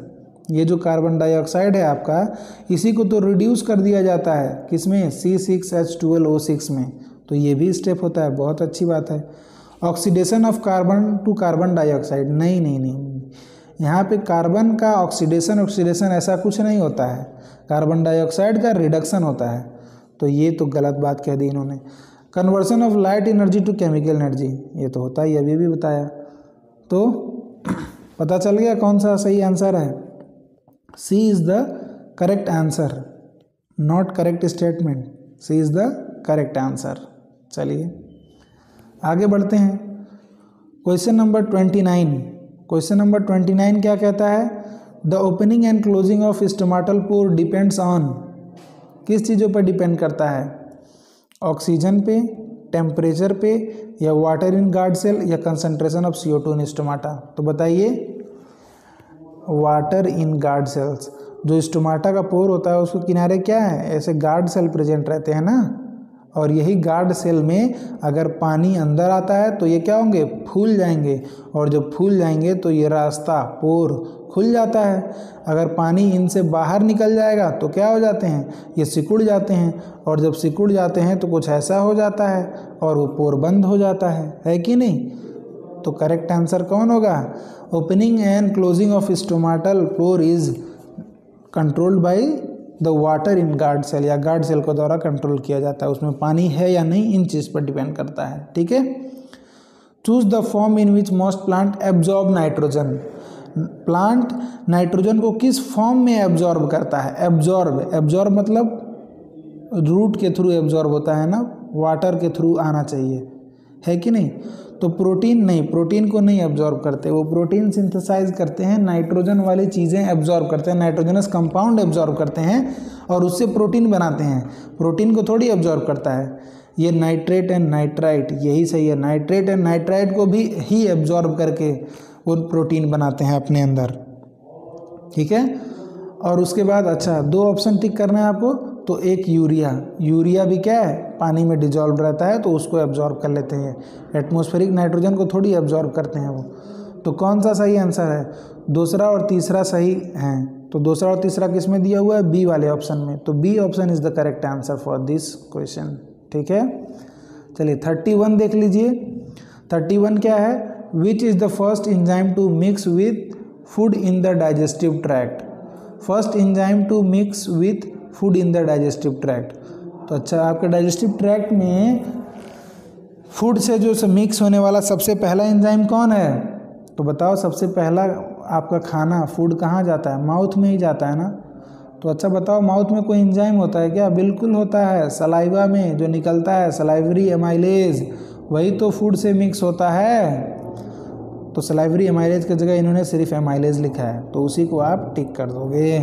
ये जो कार्बन डाइऑक्साइड है आपका, इसी को तो रिड्यूस कर दिया जाता है किसमें, C6H12O6 में। तो ये भी स्टेप होता है, बहुत अच्छी बात है। Oxidation of carbon to carbon dioxide, नहीं नहीं नहीं, यहाँ पे कार्बन का ऑक्सीडेशन ऐसा कुछ नहीं होता है, कार्बन डाइऑक्साइड का रिडक्शन होता है। तो ये तो गलत बात कह दी इन्होंने। Conversion of light energy to chemical energy, ये तो होता ही, अभी भी बताया। तो पता चल गया कौन सा सही आंसर है। C is the correct answer, not correct statement. C is the correct answer. चलिए आगे बढ़ते हैं। Question number 29। क्वेश्चन नंबर 29 क्या कहता है, the opening and closing of stomatal pore depends on, किस चीज़ों पर डिपेंड करता है, ऑक्सीजन पे, टेम्परेचर पे, या वाटर इन गार्ड सेल, या concentration of CO2 in stomata. तो बताइए, वाटर इन गार्ड सेल्स। जो स्टोमाटा का पोर होता है उसके किनारे क्या है, ऐसे गार्ड सेल प्रेजेंट रहते हैं ना, और यही गार्ड सेल में अगर पानी अंदर आता है तो ये क्या होंगे, फूल जाएंगे, और जब फूल जाएंगे तो ये रास्ता पोर खुल जाता है। अगर पानी इनसे बाहर निकल जाएगा तो क्या हो जाते हैं, ये सिकुड़ जाते हैं, और जब सिकुड़ जाते हैं तो कुछ ऐसा हो जाता है और वो पोर बंद हो जाता है कि नहीं। तो करेक्ट आंसर कौन होगा, opening and closing of stomatal pore is controlled by the water in guard cell, या गार्ड सेल को द्वारा कंट्रोल किया जाता है। उसमें पानी है या नहीं, इन चीज़ पर डिपेंड करता है, ठीक है। Choose the form in which most plant absorb nitrogen. Plant nitrogen को किस फॉर्म में एब्जॉर्ब करता है, एब्जॉर्ब मतलब रूट के थ्रू एब्जॉर्ब होता है ना, वाटर के थ्रू आना चाहिए, है कि नहीं। तो प्रोटीन नहीं, प्रोटीन को नहीं एब्जॉर्ब करते, वो प्रोटीन सिंथेसाइज करते हैं, नाइट्रोजन वाली चीज़ें एब्जॉर्ब करते हैं, नाइट्रोजनस कंपाउंड एब्जॉर्ब करते हैं और उससे प्रोटीन बनाते हैं। प्रोटीन को थोड़ी एब्जॉर्ब करता है। ये नाइट्रेट एंड नाइट्राइट यही सही है, नाइट्रेट एंड नाइट्राइट को भी ही एब्जॉर्ब करके वो प्रोटीन बनाते हैं अपने अंदर, ठीक है। और उसके बाद अच्छा 2 ऑप्शन टिक करना है आपको। तो एक यूरिया भी क्या है, पानी में डिजॉल्व रहता है तो उसको एब्जॉर्ब कर लेते हैं। एटमॉस्फेरिक नाइट्रोजन को थोड़ी एब्जॉर्ब करते हैं वो। तो कौन सा सही आंसर है, दूसरा और तीसरा सही हैं। तो दूसरा और तीसरा किस में दिया हुआ है, बी वाले ऑप्शन में। तो B option is the correct answer for this question, ठीक है। चलिए 31 देख लीजिए। 31 क्या है, which is the first enzyme to mix with food in the digestive tract. First enzyme to mix with food in the digestive tract. तो अच्छा आपके डाइजेस्टिव ट्रैक्ट में फूड से जो मिक्स होने वाला सबसे पहला एंजाइम कौन है, तो बताओ सबसे पहला आपका खाना फूड कहाँ जाता है, माउथ में ही जाता है ना। तो अच्छा बताओ माउथ में कोई एंजाइम होता है क्या, बिल्कुल होता है। सलाइवा में जो निकलता है सलाइवरी एमाइलेज, वही तो फूड से मिक्स होता है। तो सलाइवरी एमाइलेज की जगह इन्होंने सिर्फ एमाइलेज लिखा है, तो उसी को आप टिक कर दोगे,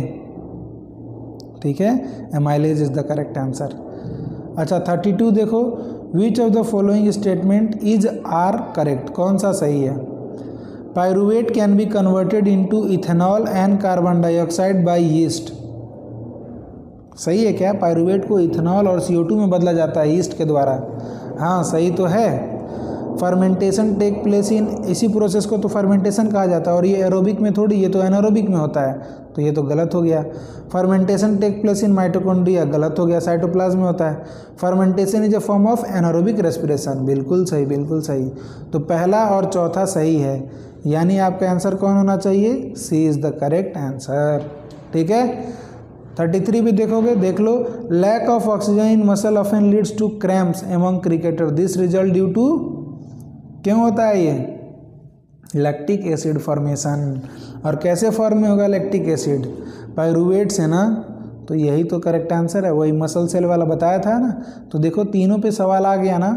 ठीक है। Amylase is the correct answer. अच्छा 32 देखो, which of the following statement is are correct, कौन सा सही है? Pyruvate can be converted into ethanol and carbon dioxide by yeast, सही है क्या? पायरुवेट को इथेनॉल और CO2 में बदला जाता है यीस्ट के द्वारा, हाँ सही तो है। फर्मेंटेशन टेक प्लेस इन, इसी प्रोसेस को तो फर्मेंटेशन कहा जाता है, और ये एरोबिक में थोड़ी, ये तो एनारोबिक में होता है, तो ये तो गलत हो गया। Fermentation take place in mitochondria, गलत हो गया, साइटोप्लाज्म में होता है। Fermentation is a form of anaerobic respiration, बिल्कुल सही, बिल्कुल सही। तो पहला और चौथा सही है, यानी आपका आंसर कौन होना चाहिए? C is the correct answer, ठीक है। 33 भी देखोगे, देख लो, lack of oxygen in muscle often leads to cramps among cricketer, this result due to, क्यों होता है ये? Lactic acid formation. और कैसे फॉर्म में होगा लैक्टिक एसिड? पायरुवेट से ना, तो यही तो करेक्ट आंसर है, वही मसल सेल वाला बताया था ना। तो देखो तीनों पे सवाल आ गया ना,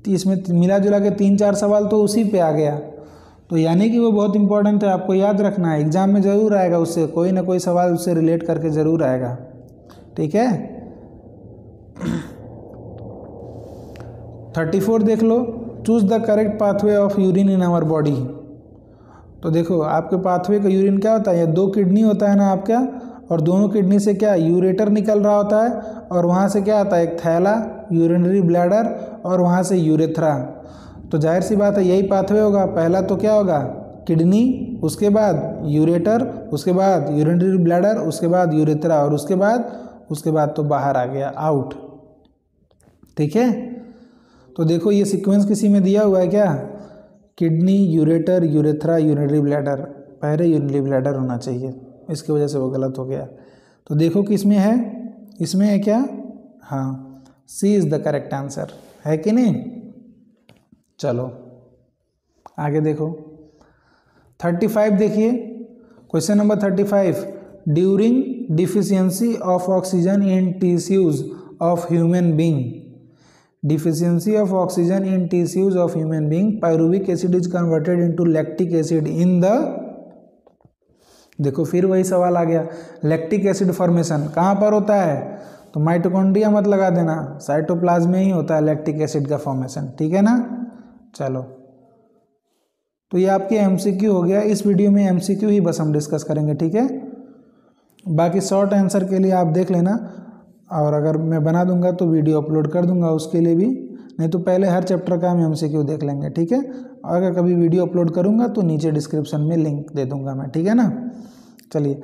इसमें मिला जुला के 3-4 सवाल तो उसी पे आ गया, तो यानी कि वो बहुत इंपॉर्टेंट है, आपको याद रखना है, एग्जाम में ज़रूर आएगा, उससे कोई ना कोई सवाल उससे रिलेट करके ज़रूर आएगा, ठीक है। 34 देख लो, choose the correct pathway of urine in our body. तो देखो आपके पाथवे का यूरिन क्या होता है, ये 2 किडनी होता है ना आपका, और दोनों किडनी से क्या यूरेटर निकल रहा होता है, और वहाँ से क्या आता है, एक थैला, यूरिनरी ब्लैडर, और वहाँ से यूरेथ्रा। तो जाहिर सी बात है यही पाथवे होगा, पहला तो क्या होगा, किडनी, उसके बाद यूरेटर, उसके बाद यूरिनरी ब्लैडर, उसके बाद यूरेथ्रा, और उसके बाद तो बाहर आ गया, आउट, ठीक है। तो देखो ये सीक्वेंस किसी में दिया हुआ है क्या, kidney, ureter, urethra, urinary bladder, पहले यूरिनरी ब्लैडर होना चाहिए, इसकी वजह से वो गलत हो गया। तो देखो किसमें है, इसमें है क्या, हाँ सी इज़ द करेक्ट आंसर, है कि नहीं। चलो आगे देखो 35 देखिए, question number 35, during deficiency of oxygen in tissues of human being, deficiency of oxygen in tissues of human being, pyruvic acid is converted into lactic acid in the, देखो फिर वही सवाल आ गया, लैक्टिक एसिड फॉर्मेशन कहाँ पर होता है, तो माइटोकॉन्ड्रिया मत लगा देना, साइटोप्लाज्म में ही होता है लैक्टिक एसिड का फॉर्मेशन, ठीक है ना। चलो तो ये आपके MCQ हो गया, इस वीडियो में MCQ ही बस हम डिस्कस करेंगे, ठीक है। बाकी शॉर्ट आंसर के लिए आप देख लेना, और अगर मैं बना दूंगा तो वीडियो अपलोड कर दूंगा उसके लिए भी, नहीं तो पहले हर चैप्टर का हम MCQ देख लेंगे, ठीक है। अगर कभी वीडियो अपलोड करूंगा तो नीचे डिस्क्रिप्शन में लिंक दे दूंगा मैं, ठीक है ना। चलिए,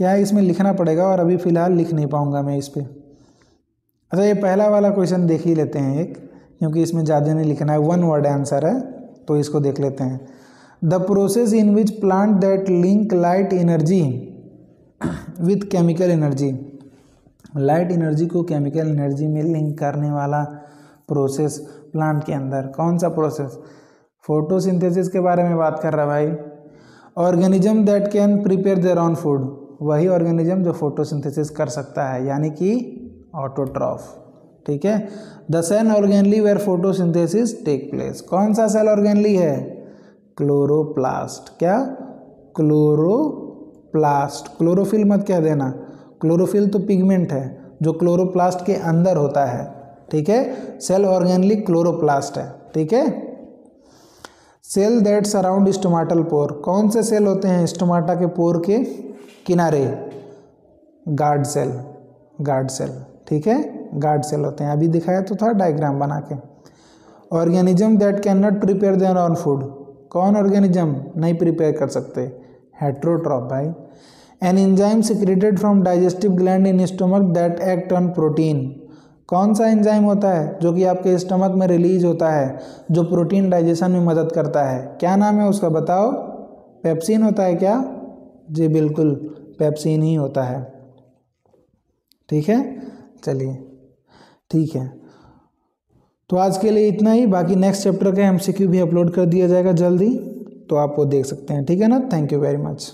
क्या है इसमें लिखना पड़ेगा, और अभी फ़िलहाल लिख नहीं पाऊँगा मैं इस पर। अच्छा ये पहला वाला क्वेश्चन देख ही लेते हैं एक, क्योंकि इसमें ज़्यादा नहीं लिखना है, 1 वर्ड आंसर है, तो इसको देख लेते हैं। The process in which plant that link light energy with chemical energy, light energy को केमिकल एनर्जी में लिंक करने वाला प्रोसेस प्लांट के अंदर, कौन सा प्रोसेस, फोटोसिंथेसिस के बारे में बात कर रहा है भाई। Organism that can prepare their own food, वही ऑर्गेनिज्म जो फोटोसिंथेसिस कर सकता है, यानी कि ऑटोट्रॉफ, ठीक है। The cell organelle where photosynthesis take place, कौन सा सेल ऑर्गेनली है, क्लोरोप्लास्ट, क्या, क्लोरोप्लास्ट, क्लोरोफिल मत कह देना, क्लोरोफिल तो पिगमेंट है जो क्लोरोप्लास्ट के अंदर होता है, ठीक है। सेल ऑर्गेनली क्लोरोप्लास्ट है, ठीक है। सेल दैट सराउंड स्टोमाटल पोर, कौन से सेल होते हैं स्टोमाटा के पोर के किनारे, गार्ड सेल, गार्ड सेल, ठीक है, गार्ड सेल होते हैं, अभी दिखाया तो था डायग्राम बना के। Organism that can not prepare their own food, कौन ऑर्गेनिज्म नहीं प्रिपेयर कर सकते, हेट्रोट्रॉफ भाई। An enzyme secreted from digestive gland in stomach that act on protein, कौन सा एंजाइम होता है जो कि आपके स्टमक में रिलीज होता है, जो प्रोटीन डाइजेशन में मदद करता है, क्या नाम है उसका बताओ, पेप्सिन होता है क्या, जी बिल्कुल पेप्सिन ही होता है, ठीक है। चलिए ठीक है, तो आज के लिए इतना ही, बाकी नेक्स्ट चैप्टर का MCQ भी अपलोड कर दिया जाएगा जल्दी, तो आप वो देख सकते हैं, ठीक है ना। Thank you very much.